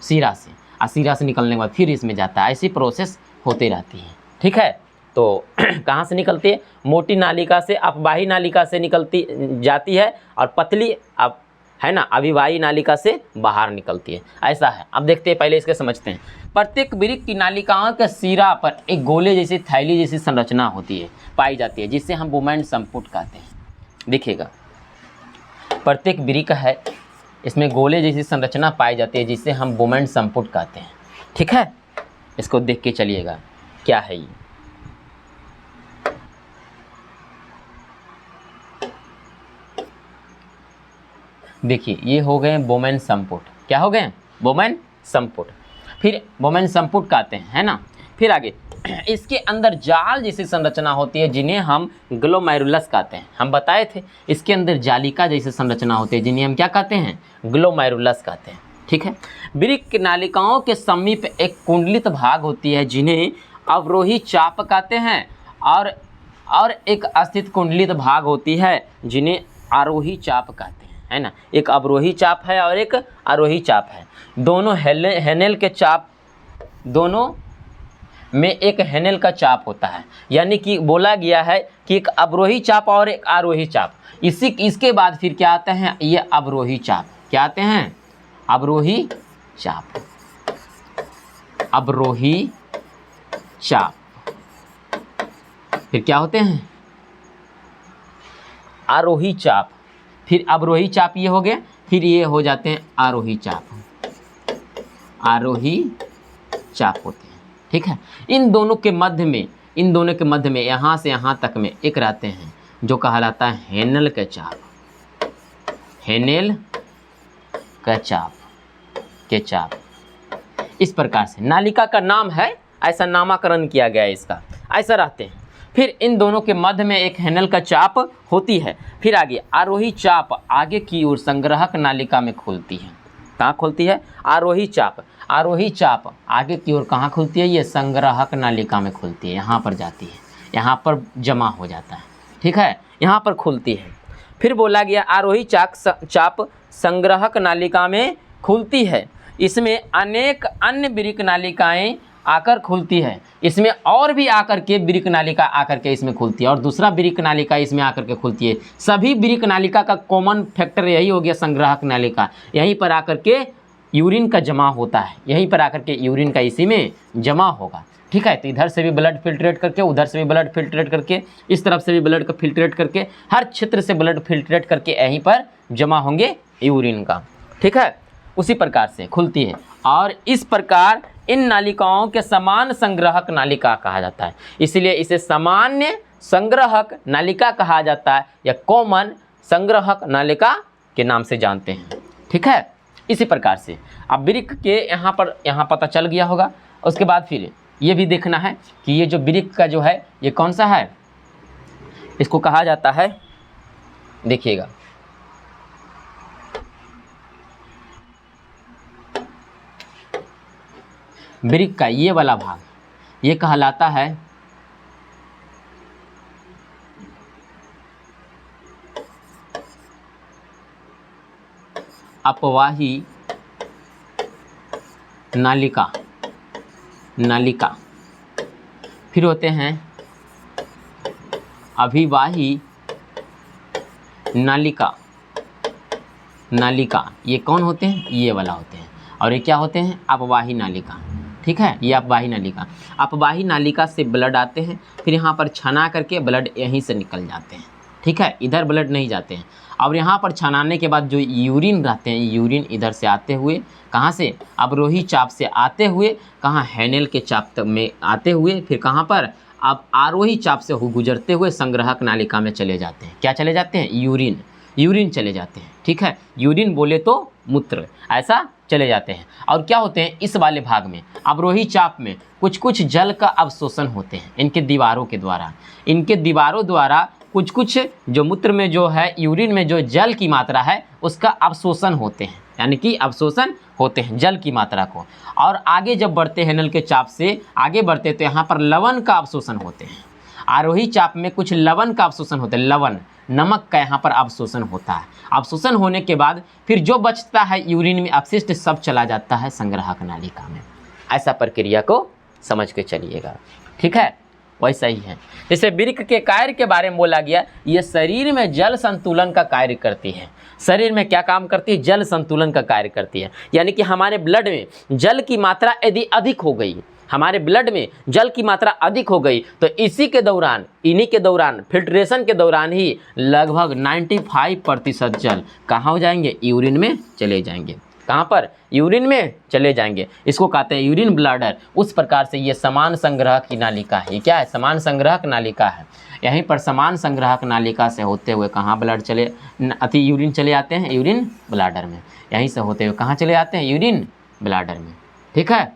सिरा से, और सिरा से निकलने के बाद फिर इसमें जाता है। ऐसी प्रोसेस होती रहती है। ठीक है, तो कहाँ से निकलती है, मोटी नालिका से, अपवाही नालिका से निकलती जाती है, और पतली है ना, अभिवाही नालिका से बाहर निकलती है। ऐसा है। अब देखते हैं, पहले इसके समझते हैं। प्रत्येक वृक्क की नालिकाओं के सिरा पर एक गोले जैसी थैली जैसी संरचना होती है, पाई जाती है, जिसे हम बुमैन संपुट कहते हैं। देखिएगा, प्रत्येक वृक्क है, इसमें गोले जैसी संरचना पाई जाती है, जिसे हम बुमैन संपुट कहते हैं। ठीक है, इसको देख के चलिएगा क्या है ये। देखिए, ये हो गए बुमैन संपुट। क्या हो गए, बुमैन संपुट। फिर बुमैन संपुट कहते हैं, है ना। फिर आगे इसके अंदर जाल जैसी संरचना होती है, जिन्हें हम ग्लोमेरुलस कहते हैं। हम बताए थे इसके अंदर जालिका जैसी संरचना होती है, जिन्हें हम क्या कहते हैं, ग्लोमेरुलस कहते हैं। ठीक है, वृक्क नालिकाओं के समीप एक कुंडलित भाग होती है, जिन्हें अवरोही चाप कहते हैं, और एक अस्थित कुंडलित भाग होती है, जिन्हें आरोही चाप कहते हैं, है ना। एक अवरोही चाप है और एक आरोही चाप है। दोनों हेनेल के चाप, दोनों में एक हेनेल का चाप होता है। यानी कि बोला गया है कि एक अवरोही चाप और एक आरोही चाप, इसके बाद फिर क्या आते हैं, ये अवरोही चाप। क्या आते हैं, अवरोही चाप, अवरोही चाप। फिर क्या होते हैं, आरोही चाप, फिर अवरोही चाप ये हो गए, फिर ये हो जाते हैं आरोही चाप, आरोही चाप होते हैं। ठीक है, इन दोनों के मध्य में यहाँ से यहाँ तक में एक रहते हैं जो कहलाता है हेनेल का चाप, हेनेल का चाप के चाप। इस प्रकार से नालिका का नाम है, ऐसा नामकरण किया गया है इसका, ऐसा रहते हैं। फिर इन दोनों के मध्य में एक हेनेल का चाप होती है। फिर आगे आरोही चाप आगे की ओर संग्राहक नालिका में खुलती है। कहाँ खुलती है, आरोही चाप, आरोही चाप आगे की ओर कहाँ खुलती है, ये संग्राहक नालिका में खुलती है, यहाँ पर जाती है, यहाँ पर जमा हो जाता है। ठीक है, यहाँ पर खुलती है। फिर बोला गया आरोही चाप संग्राहक नालिका में खुलती है, इसमें अनेक अन्य वृक्क नालिकाएं आकर खुलती है, इसमें और भी आकर के वृक्क नालिका आकर के इसमें खुलती है, और दूसरा वृक्क नालिका इसमें आकर के खुलती है। सभी वृक्क नालिका का कॉमन फैक्टर यही हो गया, संग्राहक नालिका। यहीं पर आकर के यूरिन का जमा होता है, यहीं पर आकर के यूरिन का इसी में जमा होगा। ठीक है, तो इधर से भी ब्लड फिल्ट्रेट करके, उधर से भी ब्लड फिल्ट्रेट करके, इस तरफ से भी ब्लड का फिल्ट्रेट करके, हर क्षेत्र से ब्लड फिल्ट्रेट करके यहीं पर जमा होंगे यूरिन का। ठीक है, उसी प्रकार से खुलती है, और इस प्रकार इन नालिकाओं के समान संग्राहक नालिका कहा जाता है, इसलिए इसे सामान्य संग्राहक नालिका कहा जाता है, या कॉमन संग्राहक नालिका के नाम से जानते हैं। ठीक है, इसी प्रकार से अब वृक्क के यहाँ पता चल गया होगा। उसके बाद फिर ये भी देखना है कि ये जो वृक्क का जो है ये कौन सा है, इसको कहा जाता है, देखिएगा, वृक्क का ये वाला भाग ये कहलाता है अपवाही नालिका, नालिका। फिर होते हैं अभिवाही नालिका, नालिका। ये कौन होते हैं, ये वाला होते हैं, और ये क्या होते हैं, अपवाही नालिका। ठीक है, ये अपवाही नालिका, अपवाही नालिका से ब्लड आते हैं, फिर यहाँ पर छना करके ब्लड यहीं से निकल जाते हैं। ठीक है, इधर ब्लड नहीं जाते हैं, और यहाँ पर छनाने के बाद जो यूरिन रहते हैं, यूरिन इधर से आते हुए, कहाँ से, अवरोही चाप से आते हुए, कहाँ, हेनेल के चाप तक में आते हुए, फिर कहाँ पर, अब आरोही चाप से गुजरते हुए संग्राहक नालिका में चले जाते हैं। क्या चले जाते हैं, यूरिन, यूरिन चले जाते हैं। ठीक है, यूरिन बोले तो मूत्र, ऐसा चले जाते हैं। और क्या होते हैं, इस वाले भाग में अवरोही चाप में कुछ कुछ जल का अवशोषण होते हैं, इनके दीवारों के द्वारा, इनके दीवारों द्वारा कुछ कुछ जो मूत्र में जो है, यूरिन में जो जल की मात्रा है उसका अवशोषण होते हैं, यानी कि अवशोषण होते हैं जल की मात्रा को। और आगे जब बढ़ते हैं हेनेल के चाप से आगे बढ़ते तो यहाँ पर लवण का अवशोषण होते हैं। आरोही चाप में कुछ लवण का अवशोषण होता है, लवण, नमक का यहाँ पर अवशोषण होता है। अवशोषण होने के बाद फिर जो बचता है यूरिन में अपशिष्ट सब चला जाता है संग्राहक नालिका में। ऐसा प्रक्रिया को समझ के चलिएगा। ठीक है, वैसा ही है। जैसे वृक्क के कार्य के बारे में बोला गया, ये शरीर में जल संतुलन का कार्य करती है। शरीर में क्या काम करती है, जल संतुलन का कार्य करती है। यानी कि हमारे ब्लड में जल की मात्रा यदि अधिक हो गई, हमारे ब्लड में जल की मात्रा अधिक हो गई, तो इन्हीं के दौरान फिल्ट्रेशन के दौरान ही लगभग 95% जल कहाँ हो जाएंगे, यूरिन में चले जाएंगे। कहाँ पर, यूरिन में चले जाएंगे। इसको कहते हैं यूरिन ब्लैडर। उस प्रकार से ये समान संग्रह की नालिका है। ये क्या है, समान संग्रहक नालिका है। यहीं पर समान संग्राहक नालिका से होते हुए कहाँ ब्लड चले, यूरिन चले आते हैं, यूरिन ब्लैडर में। यहीं से होते हुए कहाँ चले आते हैं, यूरिन ब्लैडर में। ठीक है,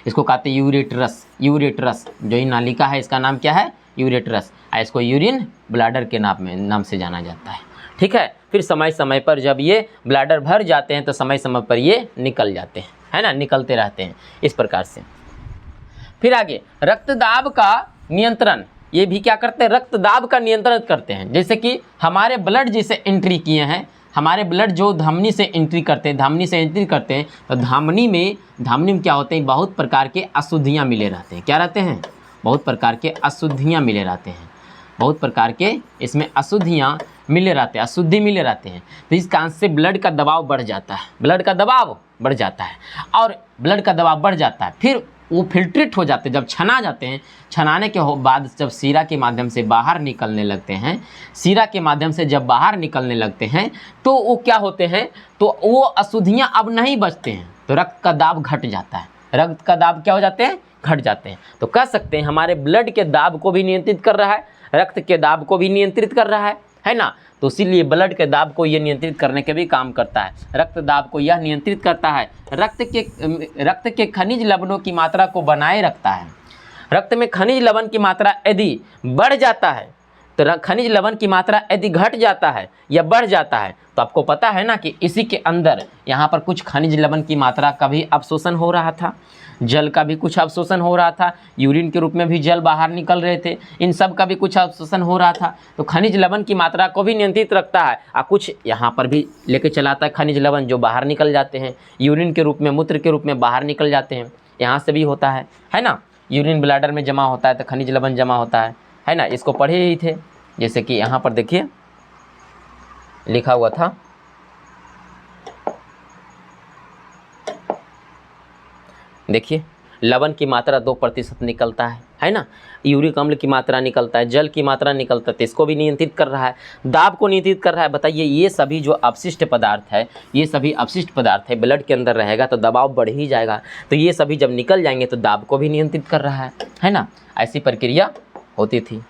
इसको कहते हैं यूरेट्रस। यूरेट्रस जो ये नालिका है इसका नाम क्या है, यूरेट्रस। इसको यूरिन ब्लैडर के नाम से जाना जाता है। ठीक है, फिर समय समय पर जब ये ब्लैडर भर जाते हैं तो समय समय पर ये निकल जाते हैं, है ना, निकलते रहते हैं इस प्रकार से। फिर आगे रक्तदाब का नियंत्रण, ये भी क्या करते हैं, रक्तदाब का नियंत्रण करते हैं। जैसे कि हमारे ब्लड जैसे एंट्री किए हैं, हमारे ब्लड जो धमनी से एंट्री करते हैं, तो धमनी में क्या होते हैं, बहुत प्रकार के अशुद्धियाँ मिले रहते हैं। क्या रहते हैं? बहुत प्रकार के अशुद्धियाँ मिले रहते हैं। बहुत प्रकार के इसमें अशुद्धि मिले रहते हैं। तो इस कारण से ब्लड का दबाव बढ़ जाता है, और ब्लड का दबाव बढ़ जाता है, फिर वो फिल्ट्रेट हो जाते हैं। जब छना जाते हैं, छनाने के बाद जब सीरा के माध्यम से बाहर निकलने लगते हैं, तो वो क्या होते हैं, तो वो अशुद्धियाँ अब नहीं बचते हैं, तो रक्त का दाब घट जाता है। रक्त का दाब क्या हो जाते हैं? घट जाते हैं। तो कह सकते हैं हमारे ब्लड के दाब को भी नियंत्रित कर रहा है, रक्त के दाब को भी नियंत्रित कर रहा है ना। तो इसीलिए ब्लड के दाब को ये नियंत्रित करने के भी काम करता है। रक्त दाब को यह नियंत्रित करता है, रक्त के खनिज लवणों की मात्रा को बनाए रखता है। रक्त में खनिज लवण की मात्रा यदि बढ़ जाता है, तो खनिज लवण की मात्रा यदि घट जाता है या बढ़ जाता है, तो आपको पता है ना कि इसी के अंदर यहाँ पर कुछ खनिज लवण की मात्रा का भी अवशोषण हो रहा था, जल का भी कुछ अवशोषण हो रहा था, यूरिन के रूप में भी जल बाहर निकल रहे थे, इन सब का भी कुछ अवशोषण हो रहा था। तो खनिज लवण की मात्रा को भी नियंत्रित रखता है, और कुछ यहाँ पर भी लेके चलाता है खनिज लवण जो बाहर निकल जाते हैं, यूरिन के रूप में, मूत्र के रूप में बाहर निकल जाते हैं। यहाँ से भी होता है ना, यूरिन ब्लैडर में जमा होता है तो खनिज लवण जमा होता है ना। इसको पढ़े ही थे, जैसे कि यहाँ पर देखिए लिखा हुआ था, देखिए लवण की मात्रा 2% निकलता है ना, यूरिक अम्ल की मात्रा निकलता है, जल की मात्रा निकलता है, तो इसको भी नियंत्रित कर रहा है, दाब को नियंत्रित कर रहा है। बताइए ये सभी जो अपशिष्ट पदार्थ है ब्लड के अंदर रहेगा तो दबाव बढ़ ही जाएगा, तो ये सभी जब निकल जाएंगे तो दाब को भी नियंत्रित कर रहा है ना। ऐसी प्रक्रिया होती थी,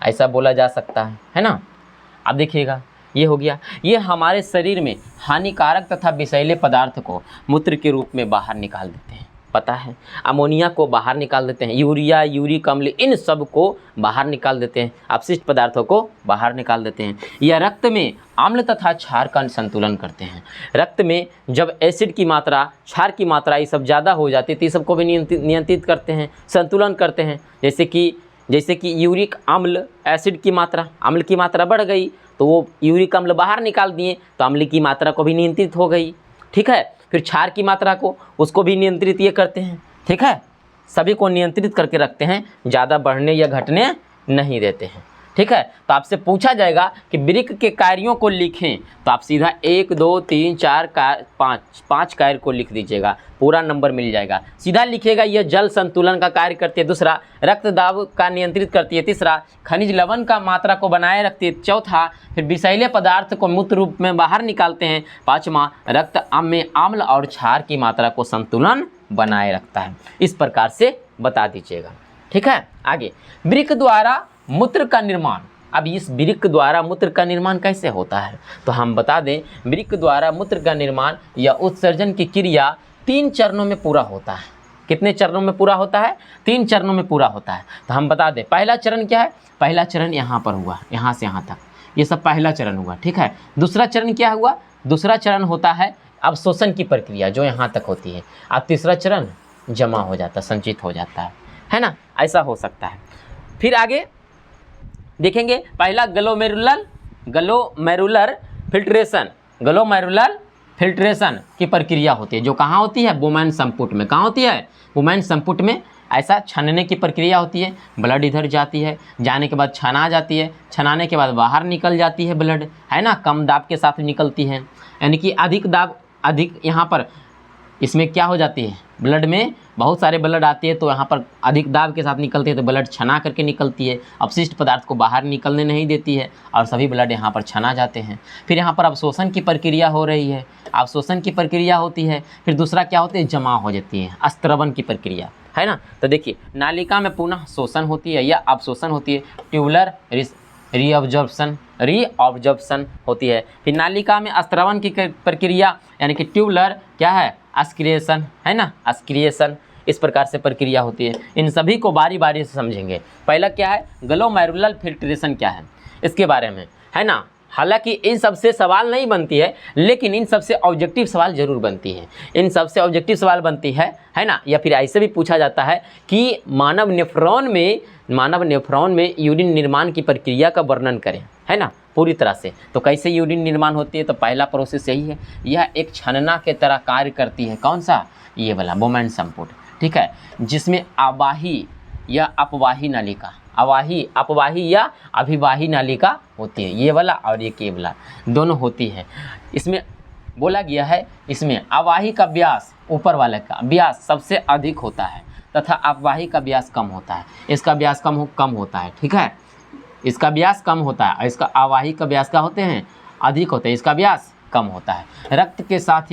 ऐसा बोला जा सकता है ना। अब देखिएगा ये हो गया, ये हमारे शरीर में हानिकारक तथा विषैले पदार्थ को मूत्र के रूप में बाहर निकाल देते हैं, पता है। अमोनिया को बाहर निकाल देते हैं, यूरिया, यूरिक अम्ल, इन सब को बाहर निकाल देते हैं, अपशिष्ट पदार्थों को बाहर निकाल देते हैं। यह रक्त में अम्ल तथा क्षार का संतुलन करते हैं। रक्त में जब एसिड की मात्रा, क्षार की मात्रा ये सब ज़्यादा हो जाती है तो ये सबको भी नियंत्रित करते हैं, संतुलन करते हैं। जैसे कि यूरिक अम्ल, एसिड की मात्रा, अम्ल की मात्रा बढ़ गई तो वो यूरिक अम्ल बाहर निकाल दिए तो अम्ल की मात्रा को भी नियंत्रित हो गई, ठीक है। फिर क्षार की मात्रा को, उसको भी नियंत्रित ये करते हैं, ठीक है। सभी को नियंत्रित करके रखते हैं, ज़्यादा बढ़ने या घटने नहीं देते हैं, ठीक है। तो आपसे पूछा जाएगा कि वृक्क के कार्यों को लिखें, तो आप सीधा 1 2 3 4 5 कार्य को लिख दीजिएगा, पूरा नंबर मिल जाएगा। सीधा लिखिएगा, यह जल संतुलन का कार्य करती है, दूसरा रक्त दाब का नियंत्रित करती है, तीसरा खनिज लवण का मात्रा को बनाए रखती है, चौथा फिर विषैले पदार्थ को मूत्र रूप में बाहर निकालते हैं, पाँचवा रक्त में अम्ल और क्षार की मात्रा को संतुलन बनाए रखता है। इस प्रकार से बता दीजिएगा, ठीक है। आगे, वृक्क द्वारा मूत्र का निर्माण। अब इस वृक्क द्वारा मूत्र का निर्माण कैसे होता है, तो हम बता दें, वृक्क द्वारा मूत्र का निर्माण या उत्सर्जन की क्रिया 3 चरणों में पूरा होता है। कितने चरणों में पूरा होता है? 3 चरणों में पूरा होता है। तो हम बता दें, पहला चरण क्या है? पहला चरण यहाँ पर हुआ, यहाँ से यहाँ तक, ये सब पहला चरण हुआ, ठीक है। दूसरा चरण क्या हुआ? दूसरा चरण होता है अवशोषण की प्रक्रिया, जो यहाँ तक होती है। अब तीसरा चरण जमा हो जाता है, संचित हो जाता है ना, ऐसा हो सकता है। फिर आगे देखेंगे, पहला ग्लोमेरुलर फिल्ट्रेशन की प्रक्रिया होती है, जो कहाँ होती है? वुमेन संपुट में। कहाँ होती है? वुमेन संपुट में। ऐसा छानने की प्रक्रिया होती है, ब्लड इधर जाती है, जाने के बाद छना जाती है, छनाने के बाद बाहर निकल जाती है ब्लड, है ना, कम दाब के साथ निकलती है। यानी कि अधिक यहाँ पर इसमें क्या हो जाती है, ब्लड में बहुत सारे ब्लड आती है तो यहाँ पर अधिक दाब के साथ निकलती है, तो ब्लड छना करके निकलती है, अपशिष्ट पदार्थ को बाहर निकलने नहीं देती है और सभी ब्लड यहाँ पर छना जाते हैं। फिर यहाँ पर अवशोषण की प्रक्रिया हो रही है, अवशोषण की प्रक्रिया होती है। फिर दूसरा क्या होती है? जमा हो जाती है, अस्त्रवन की प्रक्रिया, है ना। तो देखिए, नालिका में पुनः शोषण होती है या अवशोषण होती है, ट्यूबुलर रीअब्जॉर्प्शन होती है। फिर नालिका में अस्त्रवन की प्रक्रिया यानी कि ट्यूबुलर क्या है? एस्क्रिएशन, है ना, एस्क्रिएशन, इस प्रकार से प्रक्रिया होती है। इन सभी को बारी बारी से समझेंगे। पहला क्या है? ग्लोमेरुलर फिल्ट्रेशन क्या है इसके बारे में, है ना। हालांकि इन सबसे सवाल नहीं बनती है, लेकिन इन सबसे ऑब्जेक्टिव सवाल जरूर बनती है, इन सबसे ऑब्जेक्टिव सवाल बनती है ना। या फिर ऐसे भी पूछा जाता है कि मानव नेफ्रॉन में यूरिन निर्माण की प्रक्रिया का वर्णन करें, है ना, पूरी तरह से। तो कैसे यूरिन निर्माण होती है, तो पहला प्रोसेस यही है, यह एक छनना के तरह कार्य करती है। कौन सा, ये वाला बोमैन संपुट, ठीक है, जिसमें आवाही या अपवाही नालिका, अपवाही या अभिवाही नालिका होती है, ये वाला और ये वाला दोनों होती है। इसमें बोला गया है, इसमें अवाही का व्यास, ऊपर वाले का व्यास सबसे अधिक होता है तथा अपवाही का व्यास कम होता है। इसका व्यास कम होता है, ठीक है, इसका व्यास कम होता है और इसका अवाही का व्यास क्या होते हैं, अधिक होते हैं, इसका व्यास कम होता है। रक्त के साथ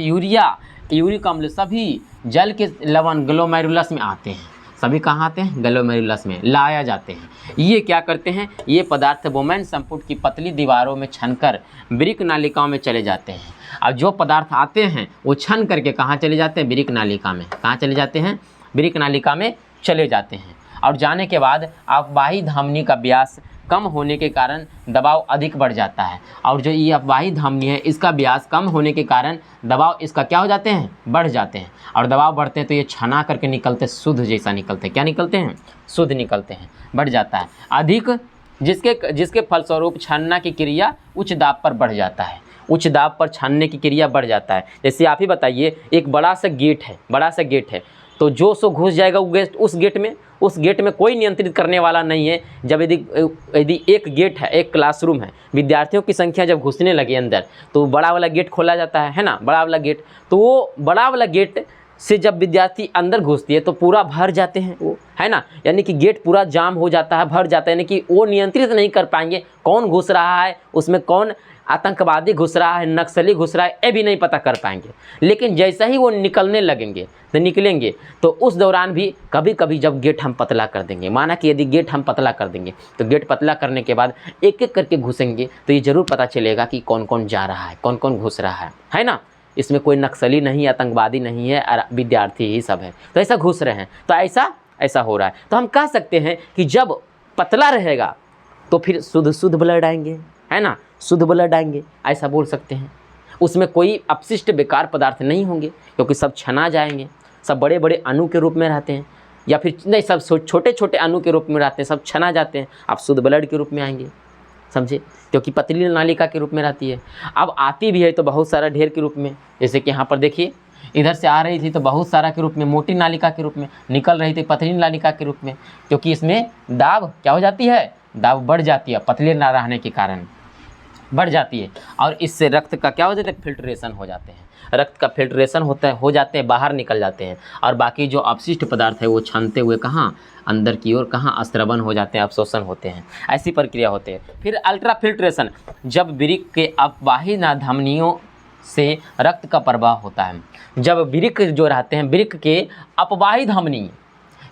यूरिक अम्ल सभी जल के लवण ग्लोमेरुलस में आते हैं, सभी कहाँ आते हैं, ग्लोमेरुलस में लाया जाते हैं। ये क्या करते हैं, ये पदार्थ बोमैन संपुट की पतली दीवारों में छनकर वृक्क नालिकाओं में चले जाते हैं। अब जो पदार्थ आते हैं वो छन करके कहाँ चले जाते हैं, वृक्क नालिका में, कहाँ चले जाते हैं, वृक्क नालिका में चले जाते हैं। और जाने के बाद अपवाही धमनी का व्यास कम होने के कारण दबाव अधिक बढ़ जाता है, और जो ये अपवाही धमनी है इसका व्यास कम होने के कारण दबाव इसका क्या हो जाते हैं, बढ़ जाते हैं। और दबाव बढ़ते हैं तो ये छना करके निकलते शुद्ध जैसा निकलते हैं, क्या निकलते हैं, शुद्ध निकलते हैं, बढ़ जाता है अधिक, जिसके फलस्वरूप छानना की क्रिया उच्च दाब पर बढ़ जाता है, उच्च दाब पर छानने की क्रिया बढ़ जाता है। जैसे आप ही बताइए, एक बड़ा सा गेट है, तो जो सो घुस जाएगा उस गेट में कोई नियंत्रित करने वाला नहीं है। जब यदि एक गेट है, एक क्लासरूम है, विद्यार्थियों की संख्या जब घुसने लगे अंदर, तो बड़ा वाला गेट खोला जाता है ना, बड़ा वाला गेट, तो वो बड़ा वाला गेट से जब विद्यार्थी अंदर घुसती है तो पूरा भर जाते हैं वो, है ना, यानी कि गेट पूरा जाम हो जाता है, भर जाता है, यानी कि वो नियंत्रित नहीं कर पाएंगे कौन घुस रहा है, उसमें कौन आतंकवादी घुस रहा है, नक्सली घुस रहा है, ये भी नहीं पता कर पाएंगे। लेकिन जैसा ही वो निकलेंगे तो उस दौरान भी कभी कभी जब गेट हम पतला कर देंगे, माना कि यदि गेट हम पतला कर देंगे तो गेट पतला करने के बाद एक एक करके घुसेंगे तो ये ज़रूर पता चलेगा कि कौन कौन जा रहा है, कौन कौन घुस रहा है ना। इसमें कोई नक्सली नहीं, आतंकवादी नहीं है, विद्यार्थी ही सब है, तो ऐसा घुस रहे हैं, तो ऐसा हो रहा है। तो हम कह सकते हैं कि जब पतला रहेगा तो फिर शुद्ध ब्लड आएंगे, है ना, शुद्ध ब्लड आएंगे, ऐसा बोल सकते हैं। उसमें कोई अपशिष्ट बेकार पदार्थ नहीं होंगे, क्योंकि सब छना जाएंगे, सब बड़े बड़े अणु के रूप में रहते हैं, या फिर नहीं, सब छोटे छोटे अणु के रूप में रहते हैं, सब छना जाते हैं, आप शुद्ध ब्लड के रूप में आएंगे, समझे, क्योंकि पतली नालिका के रूप में रहती है। अब आती भी है तो बहुत सारा ढेर के रूप में, जैसे कि यहाँ पर देखिए, इधर से आ रही थी तो बहुत सारा के रूप में, मोटी नालिका के रूप में, निकल रही थी पतली नालिका के रूप में, क्योंकि इसमें दाब क्या हो जाती है, दाब बढ़ जाती है, पतले ना रहने के कारण बढ़ जाती है, और इससे रक्त का क्या हो जाता है, फिल्ट्रेशन हो जाते हैं, रक्त का फिल्ट्रेशन हो जाते हैं, बाहर निकल जाते हैं, और बाकी जो अपशिष्ट पदार्थ है वो छानते हुए कहाँ, अंदर की ओर कहाँ स्त्रवन हो जाते हैं, अवशोषण होते हैं, ऐसी प्रक्रिया होती है। फिर अल्ट्रा फिल्ट्रेशन, जब वृक्क के अपवाही धमनियों से रक्त का प्रवाह होता है, जब वृक्क जो रहते हैं, वृक्क के अपवाही धमनी,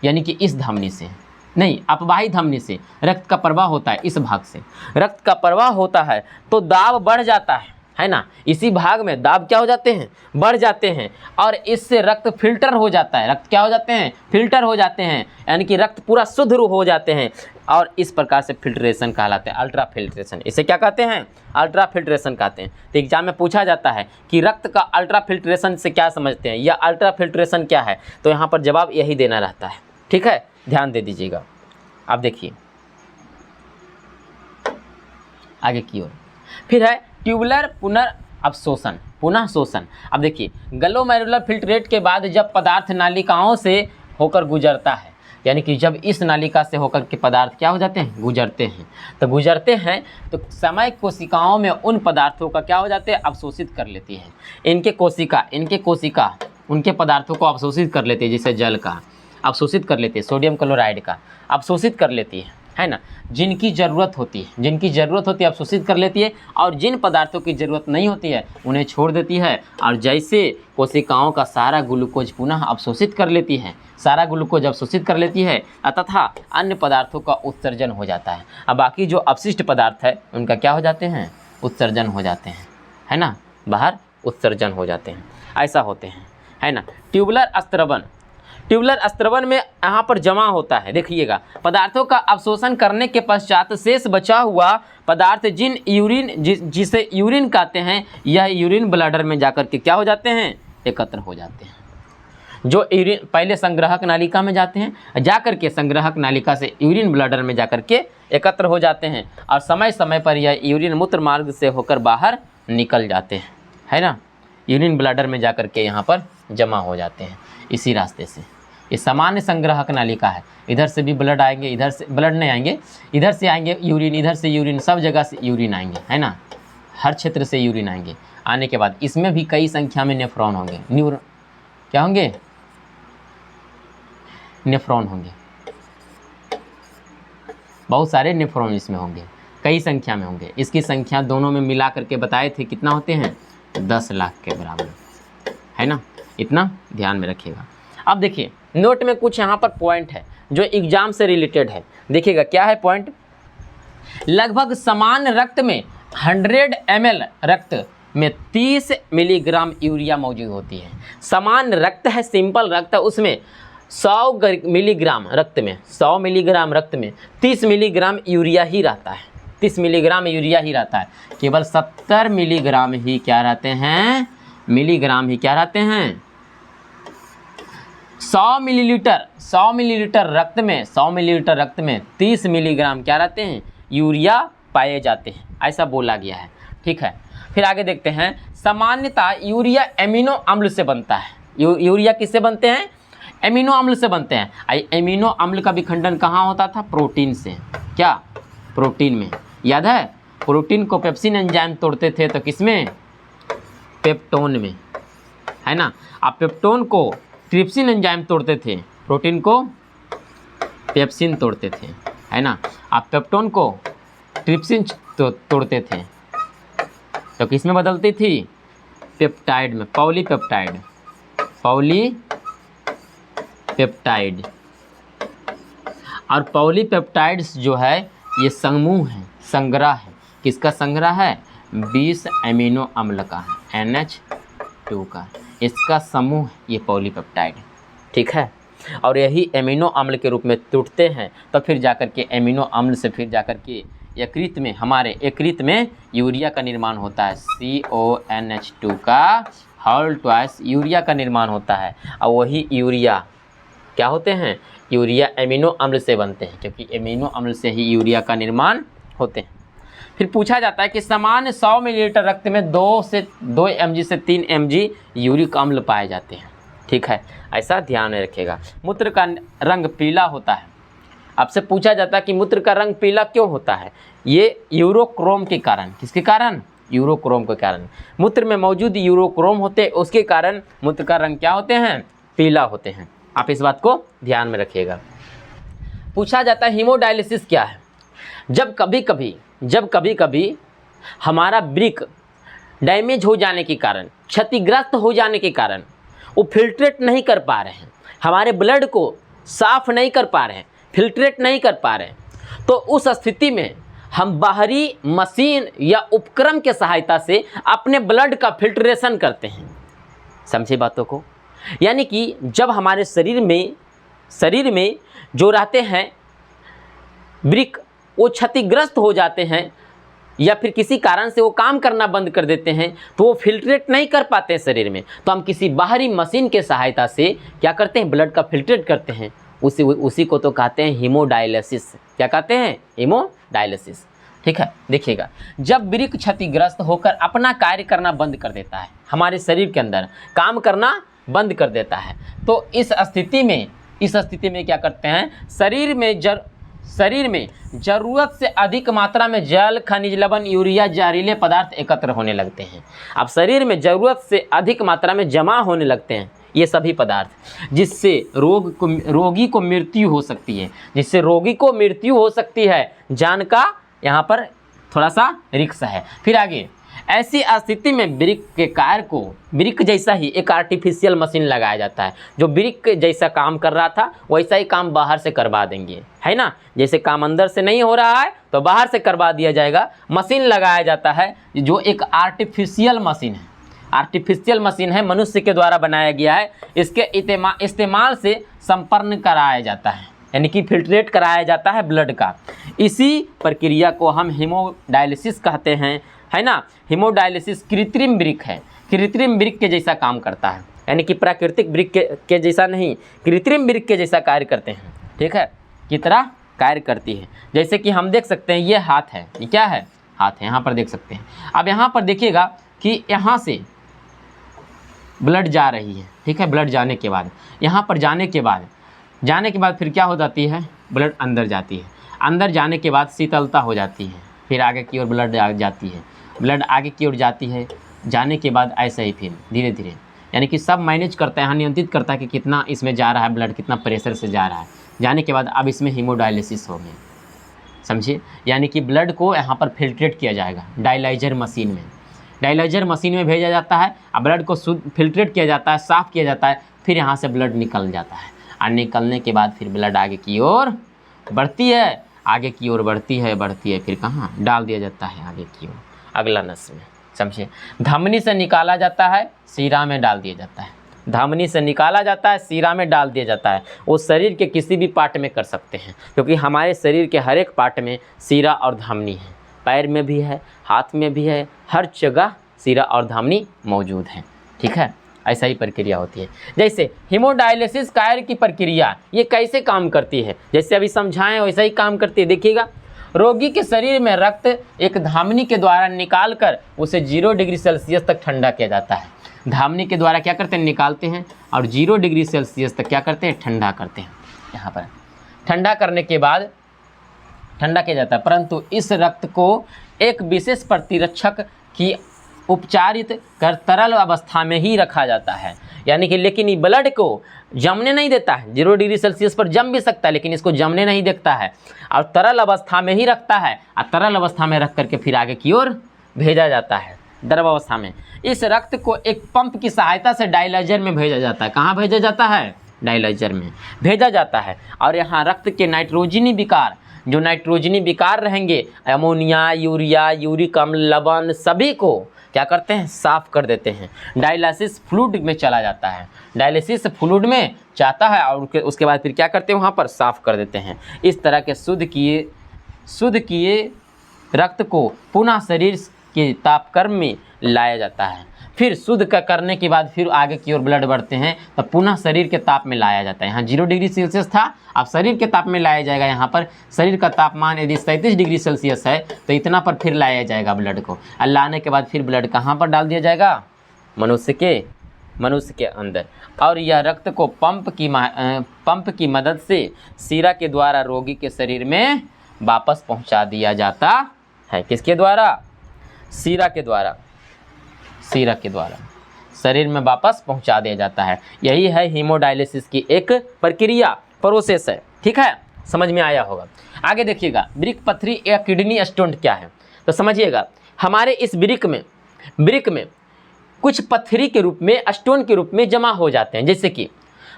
यानी कि इस धमनी से नहीं, अपवाही धमनी से रक्त का प्रवाह होता है, इस भाग से रक्त का प्रवाह होता है तो दाब बढ़ जाता है ना, इसी भाग में दाब क्या हो जाते हैं, बढ़ जाते हैं, और इससे रक्त फिल्टर हो जाता है, रक्त क्या हो जाते हैं, फिल्टर हो जाते हैं, यानी कि रक्त पूरा शुद्ध हो जाते हैं, और इस प्रकार से फिल्ट्रेशन कहलाते हैं, अल्ट्रा फिल्ट्रेशन। इसे क्या कहते हैं, अल्ट्रा फिल्ट्रेशन कहते हैं। तो एग्जाम में पूछा जाता है कि रक्त का अल्ट्रा फिल्ट्रेशन से क्या समझते हैं, या अल्ट्रा फिल्ट्रेशन क्या है, तो यहाँ पर जवाब यही देना रहता है, ठीक है, ध्यान दे दीजिएगा। अब देखिए आगे की ओर, फिर है ट्यूबुलर पुनः शोषण। अब देखिए, ग्लोमेरुलर फिल्ट्रेट के बाद जब पदार्थ नालिकाओं से होकर गुजरता है, यानी कि जब इस नालिका से होकर के पदार्थ क्या हो जाते हैं, गुजरते हैं, तो समय कोशिकाओं में उन पदार्थों का क्या हो जाते हैं, अवशोषित कर लेती है। इनके कोशिका उनके पदार्थों को अवशोषित कर लेती है, जैसे जल का अवशोषित कर लेती है, सोडियम क्लोराइड का अवशोषित कर लेती है ना, जिनकी ज़रूरत होती है अवशोषित कर लेती है, और जिन पदार्थों की ज़रूरत नहीं होती है उन्हें छोड़ देती है, और जैसे कोशिकाओं का सारा ग्लूकोज पुनः अवशोषित कर लेती है, तथा अन्य पदार्थों का उत्सर्जन हो जाता है। अब बाकी जो अपशिष्ट पदार्थ है उनका क्या हो जाते हैं, उत्सर्जन हो जाते हैं, है ना, बाहर उत्सर्जन हो जाते हैं, ऐसा होते हैं, है ना। ट्यूबुलर स्त्रवन, ट्यूबुलर स्त्रवन में यहाँ पर जमा होता है। देखिएगा, पदार्थों का अवशोषण करने के पश्चात शेष बचा हुआ पदार्थ जिसे यूरिन कहते हैं, यह यूरिन ब्लैडर में जाकर के क्या हो जाते हैं, एकत्र हो जाते हैं। जो यूरिन पहले संग्राहक नालिका में जाते हैं, जाकर के संग्राहक नालिका से यूरिन ब्लैडर में जाकर के एकत्र हो जाते हैं और समय समय पर यह यूरिन मूत्र मार्ग से होकर बाहर निकल जाते हैं, है ना। यूरिन ब्लैडर में जाकर के यहाँ पर जमा हो जाते हैं इसी रास्ते से। ये सामान्य संग्राहक नालिका है, इधर से भी ब्लड आएंगे, इधर से ब्लड नहीं आएंगे, इधर से आएंगे यूरिन, इधर से यूरिन, सब जगह से यूरिन आएंगे, है ना। हर क्षेत्र से यूरिन आएंगे। आने के बाद इसमें भी कई संख्या में नेफ्रॉन होंगे, क्या होंगे, नेफ्रॉन होंगे, बहुत सारे नेफ्रॉन इसमें होंगे, कई संख्या में होंगे। इसकी संख्या दोनों में मिला करके बताए थे कितना होते हैं, 10 लाख के बराबर, है ना। इतना ध्यान में रखिएगा। अब देखिए नोट में कुछ यहाँ पर पॉइंट है जो एग्जाम से रिलेटेड है। देखिएगा क्या है पॉइंट, लगभग समान रक्त में 100 ml रक्त में 30 मिलीग्राम यूरिया मौजूद होती है। समान रक्त है, सिंपल रक्त है, उसमें 100 मिलीग्राम रक्त में 100 मिलीग्राम रक्त में 30 मिलीग्राम यूरिया ही रहता है, 30 मिलीग्राम यूरिया ही रहता है। केवल 70 मिलीग्राम ही क्या रहते हैं, मिलीग्राम ही क्या रहते हैं। 100 मिलीलीटर रक्त में 100 मिलीलीटर रक्त में 30 मिलीग्राम क्या रहते हैं, यूरिया पाए जाते हैं, ऐसा बोला गया है। ठीक है, फिर आगे देखते हैं। सामान्यतः यूरिया एमिनो अम्ल से बनता है। यूरिया किससे बनते हैं, एमिनो अम्ल से बनते हैं। एमिनो अम्ल का विखंडन कहाँ होता था, प्रोटीन से। क्या, प्रोटीन में। याद है, प्रोटीन को पेप्सिन एंजाइम तोड़ते थे तो किसमें, पेप्टोन में, है ना। आप पेप्टोन को ट्रिप्सिन एंजाइम तोड़ते थे, प्रोटीन को पेप्सिन तोड़ते थे, है ना। आप पेप्टोन को ट्रिप्सिन तोड़ते थे तो किस में बदलती थी, पेप्टाइड में, पॉलीपेप्टाइड। और पॉलीपेप्टाइड्स जो है ये समूह है, संग्रह है। किसका संग्रह है, 20 एमिनो अम्ल का है, NH2 का, इसका समूह ये पॉलीपेप्टाइड, ठीक है। और यही एमिनो अम्ल के रूप में टूटते हैं तो फिर जाकर के एमिनो अम्ल से फिर जाकर के यकृत में, हमारे यकृत में यूरिया का निर्माण होता है। CONH2 का होल ट्वाइस यूरिया का निर्माण होता है। और वही यूरिया क्या होते हैं, यूरिया एमिनो अम्ल से बनते हैं, क्योंकि एमिनो अम्ल से ही यूरिया का निर्माण होते हैं। फिर पूछा जाता है कि सामान्य 100 मिलीलीटर रक्त में 2 mg से 3 mg यूरिक अम्ल पाए जाते हैं। ठीक है, ऐसा ध्यान में रखिएगा। मूत्र का रंग पीला होता है। आपसे पूछा जाता है कि मूत्र का रंग पीला क्यों होता है, ये यूरोक्रोम के कारण। किसके कारण, यूरोक्रोम के कारण। मूत्र में मौजूद यूरोक्रोम होते हैं, उसके कारण मूत्र का रंग क्या होते हैं, पीला होते हैं। आप इस बात को ध्यान में रखिएगा। पूछा जाता है हीमोडायलिसिस क्या है। जब कभी कभी हमारा वृक्क डैमेज हो जाने के कारण, क्षतिग्रस्त हो जाने के कारण वो फिल्ट्रेट नहीं कर पा रहे हैं, हमारे ब्लड को साफ नहीं कर पा रहे हैं, फिल्ट्रेट नहीं कर पा रहे हैं, तो उस स्थिति में हम बाहरी मशीन या उपकरण के सहायता से अपने ब्लड का फिल्ट्रेशन करते हैं। समझे बातों को। यानी कि जब हमारे शरीर में जो रहते हैं वृक्क, वो क्षतिग्रस्त हो जाते हैं या फिर किसी कारण से वो काम करना बंद कर देते हैं, तो वो फिल्ट्रेट नहीं कर पाते हैं शरीर में, तो हम किसी बाहरी मशीन के सहायता से क्या करते हैं, ब्लड का फिल्ट्रेट करते हैं। उसी को तो कहते हैं हीमोडायलिसिस। क्या कहते हैं, हीमोडायलिसिस। ठीक है, देखिएगा, जब वृक्क क्षतिग्रस्त होकर अपना कार्य करना बंद कर देता है, हमारे शरीर के अंदर काम करना बंद कर देता है, तो इस स्थिति में क्या करते हैं, शरीर में ज़रूरत से अधिक मात्रा में जल, खनिज लवण, यूरिया, जहरीले पदार्थ एकत्र होने लगते हैं। अब शरीर में ज़रूरत से अधिक मात्रा में जमा होने लगते हैं ये सभी पदार्थ, जिससे रोगी को मृत्यु हो सकती है। जान का यहाँ पर थोड़ा सा रिस्क है। फिर आगे, ऐसी स्थिति में वृक्क जैसा ही एक आर्टिफिशियल मशीन लगाया जाता है, जो वृक्क जैसा काम कर रहा था वैसा ही काम बाहर से करवा देंगे, है ना। जैसे काम अंदर से नहीं हो रहा है तो बाहर से करवा दिया जाएगा। मशीन लगाया जाता है जो एक आर्टिफिशियल मशीन है। आर्टिफिशियल मशीन है, मनुष्य के द्वारा बनाया गया है। इसके इस्तेमाल से संपन्न कराया जाता है, यानी कि फिल्ट्रेट कराया जाता है ब्लड का। इसी प्रक्रिया को हम हीमोडायलिसिस कहते हैं, है ना। हीमोडायलिसिस कृत्रिम वृक्क है, कृत्रिम वृक्क के जैसा काम करता है, यानी कि प्राकृतिक वृक्क के जैसा नहीं, कृत्रिम वृक्क के जैसा कार्य करते हैं, ठीक है, की तरह कार्य करती है। जैसे कि हम देख सकते हैं ये हाथ है, ये क्या है, हाथ है, यहाँ पर देख सकते हैं। अब यहाँ पर देखिएगा कि यहाँ से ब्लड जा रही है, ठीक है, ब्लड जाने के बाद यहाँ पर जाने के बाद फिर क्या हो जाती है, ब्लड अंदर जाती है, अंदर जाने के बाद शीतलता हो जाती है, फिर आगे की ओर ब्लड जाती है, ब्लड आगे की ओर जाती है, जाने के बाद ऐसे ही फिर धीरे धीरे, यानी कि सब मैनेज करता है, नियंत्रित करता है कि कितना इसमें जा रहा है ब्लड, कितना प्रेशर से जा रहा है। जाने के बाद अब इसमें हीमोडायलिसिस हो गया, समझिए, यानी कि ब्लड को यहाँ पर फिल्ट्रेट किया जाएगा डायलाइजर मशीन में, डायलाइजर मशीन में भेजा जाता है। अब ब्लड को शुद्ध फिल्ट्रेट किया जाता है, साफ़ किया जाता है, फिर यहाँ से ब्लड निकल जाता है, और निकलने के बाद फिर ब्लड आगे की ओर बढ़ती है, आगे की ओर बढ़ती है, फिर कहाँ डाल दिया जाता है, आगे की ओर अगला नस में, समझिए। धमनी से निकाला जाता है, सीरा में डाल दिया जाता है, धमनी से निकाला जाता है, सीरा में डाल दिया जाता है। वो शरीर के किसी भी पार्ट में कर सकते हैं, क्योंकि हमारे शरीर के हर एक पार्ट में सीरा और धमनी है, पैर में भी है, हाथ में भी है, हर जगह सीरा और धमनी मौजूद है, ठीक है। ऐसा ही प्रक्रिया होती है। जैसे हीमोडायलिसिस कार्य की प्रक्रिया ये कैसे काम करती है, जैसे अभी समझाएं वैसा ही काम करती है। देखिएगा, रोगी के शरीर में रक्त एक धमनी के द्वारा निकालकर उसे 0 डिग्री सेल्सियस तक ठंडा किया जाता है। धमनी के द्वारा क्या करते हैं, निकालते हैं, और 0 डिग्री सेल्सियस तक क्या करते हैं, ठंडा करते हैं। यहाँ पर ठंडा करने के बाद ठंडा किया जाता है, परंतु इस रक्त को एक विशेष प्रतिरक्षक की उपचारित कर तरल अवस्था में ही रखा जाता है, यानी कि लेकिन ये ब्लड को जमने नहीं देता है। 0 डिग्री सेल्सियस पर जम भी सकता है, लेकिन इसको जमने नहीं देता है, और तरल अवस्था में ही रखता है, और तरल अवस्था में रख करके फिर आगे की ओर भेजा जाता है द्रव अवस्था में। इस रक्त को एक पंप की सहायता से डायलाइजर में भेजा जाता है। कहाँ भेजा जाता है, डायलाइजर में भेजा जाता है। और यहाँ रक्त के नाइट्रोजनी विकार, जो नाइट्रोजनी विकार रहेंगे, अमोनिया, यूरिया, यूरिक अम्ल, लवण, सभी को क्या करते हैं, साफ़ कर देते हैं। डायलिसिस फ्लूइड में चला जाता है, डायलिसिस फ्लूइड में जाता है, और उसके बाद फिर क्या करते हैं, वहाँ पर साफ़ कर देते हैं। इस तरह के शुद्ध किए रक्त को पुनः शरीर के तापक्रम में लाया जाता है। फिर शुद्ध करने के बाद फिर आगे की ओर ब्लड बढ़ते हैं, तो पुनः शरीर के ताप में लाया जाता है। यहाँ 0 डिग्री सेल्सियस था, अब शरीर के ताप में लाया जाएगा। यहाँ पर शरीर का तापमान यदि 37 डिग्री सेल्सियस है तो इतना पर फिर लाया जाएगा ब्लड को, और लाने के बाद फिर ब्लड कहाँ पर डाल दिया जाएगा, मनुष्य के अंदर। और यह रक्त को पंप की मदद से सीरा के द्वारा रोगी के शरीर में वापस पहुँचा दिया जाता है। किसके द्वारा, सीरा के द्वारा शरीर में वापस पहुंचा दिया जाता है। यही है हीमोडायलिसिस की एक प्रक्रिया, प्रोसेस है, ठीक है, समझ में आया होगा। आगे देखिएगा, वृक्क पथरी या किडनी स्टोन क्या है, तो समझिएगा, हमारे इस वृक्क में कुछ पथरी के रूप में, स्टोन के रूप में जमा हो जाते हैं। जैसे कि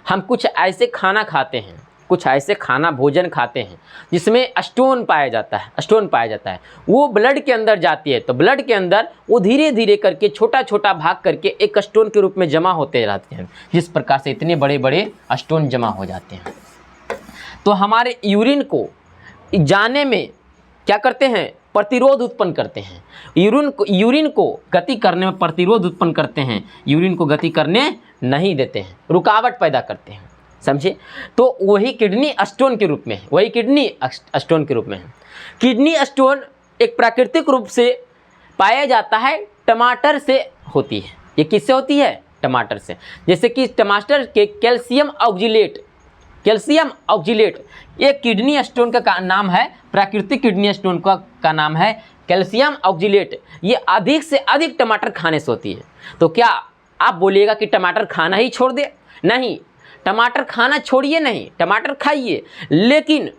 हम कुछ ऐसे खाना खाते हैं, कुछ ऐसे भोजन खाते हैं जिसमें स्टोन पाया जाता है, वो ब्लड के अंदर जाती है, तो ब्लड के अंदर वो धीरे धीरे करके छोटा छोटा भाग करके एक स्टोन के रूप में जमा होते रहते हैं। जिस प्रकार से इतने बड़े बड़े स्टोन जमा हो जाते हैं, तो हमारे यूरिन को जाने में क्या करते हैं, प्रतिरोध उत्पन्न करते हैं। यूरिन को गति करने में प्रतिरोध उत्पन्न करते हैं, यूरिन को गति करने नहीं देते हैं, रुकावट पैदा करते हैं, समझे। तो वही किडनी स्टोन के रूप में है, किडनी स्टोन एक प्राकृतिक रूप से पाया जाता है, टमाटर से होती है। ये किससे होती है, टमाटर से। जैसे कि टमाटर के कैल्शियम ऑक्जिलेट ये किडनी स्टोन का नाम है, प्राकृतिक किडनी स्टोन का नाम है कैल्शियम ऑक्जिलेट। ये अधिक से अधिक टमाटर खाने से होती है। तो क्या आप बोलिएगा कि टमाटर खाना ही छोड़ दे? नहीं, टमाटर खाना छोड़िए नहीं, टमाटर खाइए, लेकिन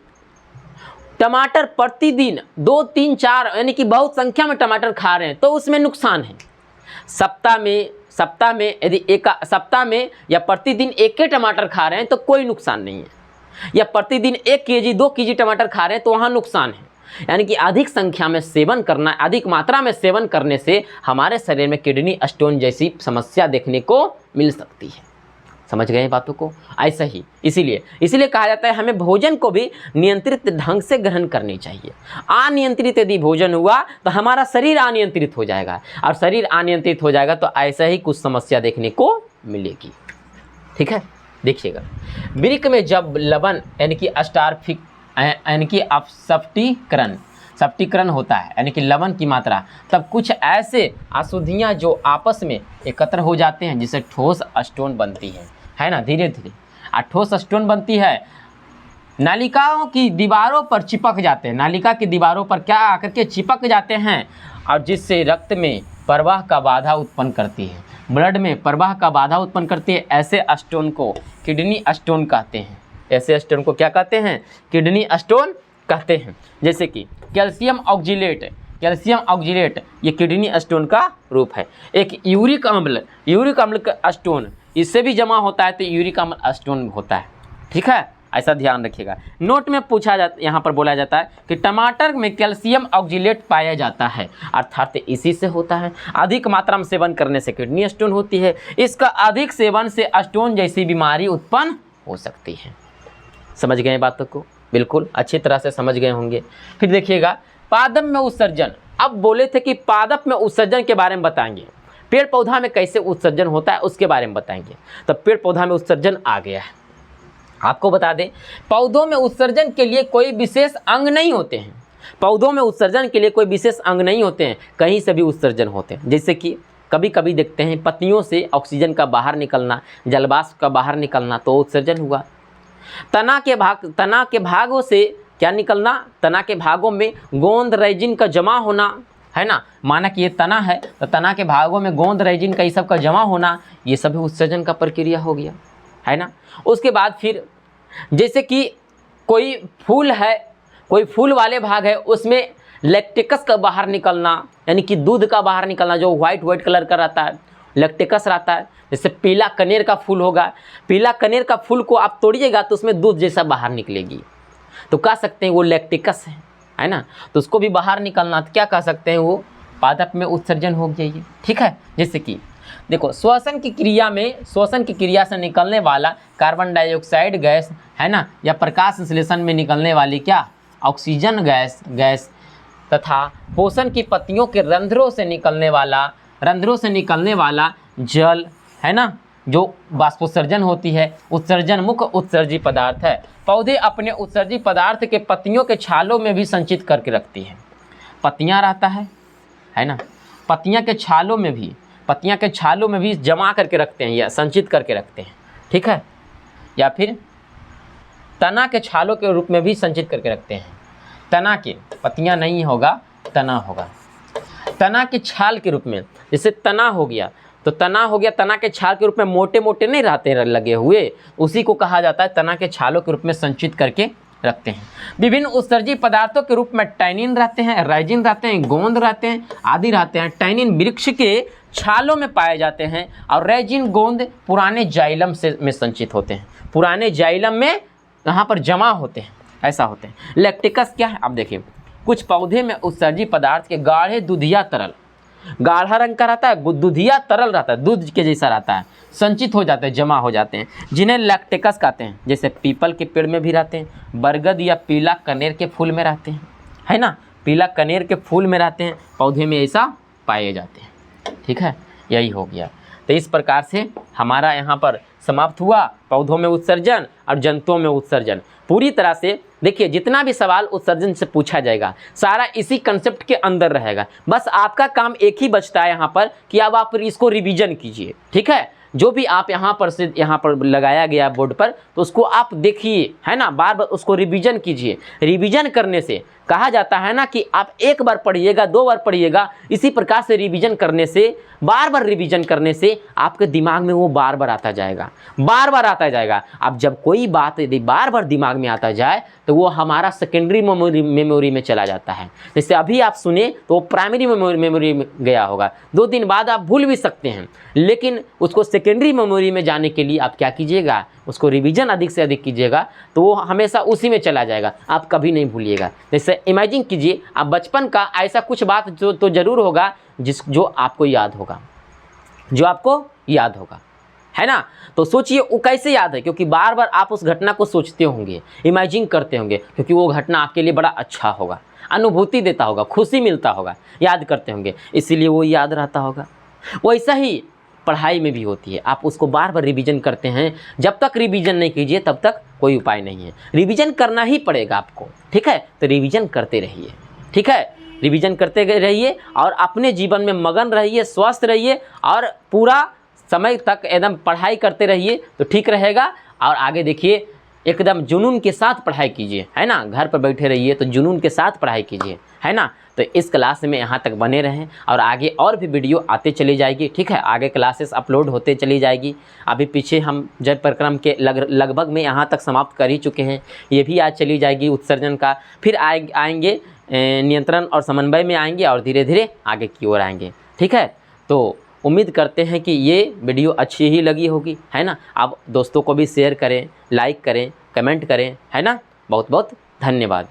टमाटर प्रतिदिन 2, 3, 4 यानी कि बहुत संख्या में टमाटर खा रहे हैं तो उसमें नुकसान है। सप्ताह में यदि सप्ताह में या प्रतिदिन 1 टमाटर खा रहे हैं तो कोई नुकसान नहीं है, या प्रतिदिन 1 केजी 2 केजी टमाटर खा रहे हैं तो वहाँ नुकसान है। यानी कि अधिक संख्या में सेवन करना, अधिक मात्रा में सेवन करने से हमारे शरीर में किडनी स्टोन जैसी समस्या देखने को मिल सकती है। समझ गए बातों को? ऐसा ही इसीलिए कहा जाता है हमें भोजन को भी नियंत्रित ढंग से ग्रहण करनी चाहिए। अनियंत्रित यदि भोजन हुआ तो हमारा शरीर अनियंत्रित हो जाएगा, और शरीर अनियंत्रित हो जाएगा तो ऐसा ही कुछ समस्या देखने को मिलेगी। ठीक है, देखिएगा, वृक्क में जब लवण यानी कि अस्टार्फिक यानी कि अपसफ्टीकरण होता है, यानी कि लवण की मात्रा, तब कुछ ऐसे अशुद्धियाँ जो आपस में एकत्र हो जाते हैं जिससे ठोस स्टोन बनती है ना, धीरे धीरे ठोस स्टोन बनती है, नालिकाओं की दीवारों पर चिपक जाते हैं, नालिका की दीवारों पर क्या आकर के चिपक जाते हैं, और जिससे रक्त में प्रवाह का बाधा उत्पन्न करती है, ब्लड में प्रवाह का बाधा उत्पन्न करती है। ऐसे स्टोन को किडनी स्टोन कहते हैं। ऐसे स्टोन को क्या कहते हैं? किडनी स्टोन कहते हैं। जैसे कि कैल्शियम ऑक्जिलेट ये किडनी स्टोन का रूप है। एक यूरिक अम्ल का स्टोन, इससे भी जमा होता है तो यूरिक अम्ल स्टोन होता है। ठीक है, ऐसा ध्यान रखिएगा। नोट में यहाँ पर बोला जाता है कि टमाटर में कैल्शियम ऑक्जिलेट पाया जाता है, अर्थात इसी से होता है। अधिक मात्रा में सेवन करने से किडनी स्टोन होती है। इसका अधिक सेवन से स्टोन जैसी बीमारी उत्पन्न हो सकती है। समझ गए बातों को? बिल्कुल अच्छी तरह से समझ गए होंगे। फिर देखिएगा, पादप में उत्सर्जन। अब बोले थे कि पादप में उत्सर्जन के बारे में बताएंगे, पेड़ पौधा में कैसे उत्सर्जन होता है उसके बारे में बताएंगे। तो पेड़ पौधा में उत्सर्जन आ गया है। आपको बता दें, पौधों में उत्सर्जन के लिए कोई विशेष अंग नहीं होते हैं। पौधों में उत्सर्जन के लिए कोई विशेष अंग नहीं होते हैं, कहीं से भी उत्सर्जन होते हैं। जैसे कि कभी कभी देखते हैं पत्तियों से ऑक्सीजन का बाहर निकलना, जलवाष्प का बाहर निकलना, तो उत्सर्जन हुआ। तना के भागों से क्या निकलना? तना के भागों में गोंद रेजिन का जमा होना, है ना। माना कि ये तना है तो तना के भागों में गोंद रेजिन का ये सब का जमा होना, ये सभी उत्सर्जन का प्रक्रिया हो गया, है ना। उसके बाद फिर जैसे कि कोई फूल है, कोई फूल वाले भाग है, उसमें लैक्टिकस का बाहर निकलना, यानी कि दूध का बाहर निकलना, जो वाइट कलर का रहता है, लैक्टिकस रहता है। जैसे पीला कनेर का फूल होगा, पीला कनेर का फूल को आप तोड़िएगा तो उसमें दूध जैसा बाहर निकलेगी, तो कह सकते हैं वो लैक्टिकस है ना। तो उसको भी बाहर निकलना, तो क्या कह सकते हैं? वो पादप में उत्सर्जन हो गया ये। ठीक है, जैसे कि देखो, श्वसन की क्रिया से निकलने वाला कार्बन डाइऑक्साइड गैस, है ना, या प्रकाश संश्लेषण में निकलने वाली क्या? ऑक्सीजन गैस तथा पोषण की पत्तियों के रंध्रों से निकलने वाला जल, है ना, जो बाष्पोत्सर्जन होती है, उत्सर्जन मुख्य उत्सर्जी पदार्थ है। पौधे अपने उत्सर्जी पदार्थ के पत्तियों के छालों में भी संचित करके रखती हैं। पत्तियां रहता है ना, पत्तियां के छालों में भी जमा करके रखते हैं या संचित करके रखते हैं। ठीक है, या फिर तना के छालों के रूप में भी संचित करके रखते हैं। तना के, पत्तियां नहीं होगा, तना होगा, तना के छाल के रूप में। जैसे तना हो गया, तना के छाल के रूप में मोटे मोटे नहीं रहते लगे हुए, उसी को कहा जाता है तना के छालों के रूप में संचित करके रखते हैं। विभिन्न उत्सर्जी पदार्थों के रूप में टैनिन रहते हैं, रेजिन रहते हैं, गोंद रहते हैं, आदि रहते हैं। टैनिन वृक्ष के छालों में पाए जाते हैं और रेजिन गोंद पुराने जाइलम में संचित होते हैं, पुराने जाइलम में यहाँ पर जमा होते हैं, ऐसा होते हैं। लैक्टिकस क्या है? अब देखिए, कुछ पौधे में उत्सर्जी पदार्थ के गाढ़े दूधिया तरल, गाढ़ा रंग का रहता है, दूधिया तरल रहता है, दूध के जैसा रहता है, संचित हो जाते हैं, जमा हो जाते हैं, जिन्हें लैक्टिकस कहते हैं। जैसे पीपल के पेड़ में भी रहते हैं, बरगद या पीला कनेर के फूल में रहते हैं, है ना, पीला कनेर के फूल में रहते हैं, पौधे में ऐसा पाए जाते हैं। ठीक है, यही हो गया। तो इस प्रकार से हमारा यहाँ पर समाप्त हुआ पौधों में उत्सर्जन और जंतुओं में उत्सर्जन। पूरी तरह से देखिए, जितना भी सवाल उत्सर्जन से पूछा जाएगा सारा इसी कंसेप्ट के अंदर रहेगा। बस आपका काम एक ही बचता है यहाँ पर कि अब आप इसको रिवीजन कीजिए। ठीक है, जो भी आप यहाँ पर लगाया गया बोर्ड पर, तो उसको आप देखिए, है ना, बार बार उसको रिवीजन कीजिए। रिवीजन करने से कहा जाता है ना कि आप एक बार पढ़िएगा, 2 बार पढ़िएगा, इसी प्रकार से रिवीजन करने से, बार बार रिवीजन करने से आपके दिमाग में वो बार बार आता जाएगा। अब जब कोई बात यदि बार बार दिमाग में आता जाए तो वो हमारा सेकेंडरी मेमोरी में चला जाता है। जैसे अभी आप सुने तो वो प्राइमरी मेमोरी में गया होगा, 2 दिन बाद आप भूल भी सकते हैं, लेकिन उसको सेकेंडरी मेमोरी में जाने के लिए आप क्या कीजिएगा, उसको रिवीजन अधिक से अधिक कीजिएगा, तो वो हमेशा उसी में चला जाएगा, आप कभी नहीं भूलिएगा। जैसे इमेजिन कीजिए आप बचपन का ऐसा कुछ बात जो तो ज़रूर होगा जो आपको याद होगा, जो आपको याद होगा, है ना। तो सोचिए वो कैसे याद है, क्योंकि बार बार आप उस घटना को सोचते होंगे, इमेजिन करते होंगे, क्योंकि वो घटना आपके लिए बड़ा अच्छा होगा, अनुभूति देता होगा, खुशी मिलता होगा, याद करते होंगे, इसीलिए वो याद रहता होगा। वैसा ही पढ़ाई में भी होती है, आप उसको बार बार रिवीजन करते हैं। जब तक रिवीजन नहीं कीजिए तब तक कोई उपाय नहीं है, रिवीजन करना ही पड़ेगा आपको, ठीक है। तो रिवीजन करते रहिए, ठीक है, रिवीजन करते रहिए और अपने जीवन में मगन रहिए, स्वस्थ रहिए और पूरा समय तक एकदम पढ़ाई करते रहिए, तो ठीक रहेगा। और आगे देखिए एकदम जुनून के साथ पढ़ाई कीजिए, है ना। घर पर बैठे रहिए तो जुनून के साथ पढ़ाई कीजिए, है ना। तो इस क्लास में यहाँ तक बने रहें और आगे और भी वीडियो आते चली जाएगी, ठीक है। आगे क्लासेस अपलोड होते चली जाएगी। अभी पीछे हम जल प्रक्रम के लगभग में यहाँ तक समाप्त कर ही चुके हैं, ये भी आज चली जाएगी उत्सर्जन का। फिर आएंगे नियंत्रण और समन्वय में आएंगे और धीरे धीरे आगे की ओर आएंगे, ठीक है। तो उम्मीद करते हैं कि ये वीडियो अच्छी ही लगी होगी, है ना। आप दोस्तों को भी शेयर करें, लाइक करें, कमेंट करें, है ना। बहुत बहुत धन्यवाद।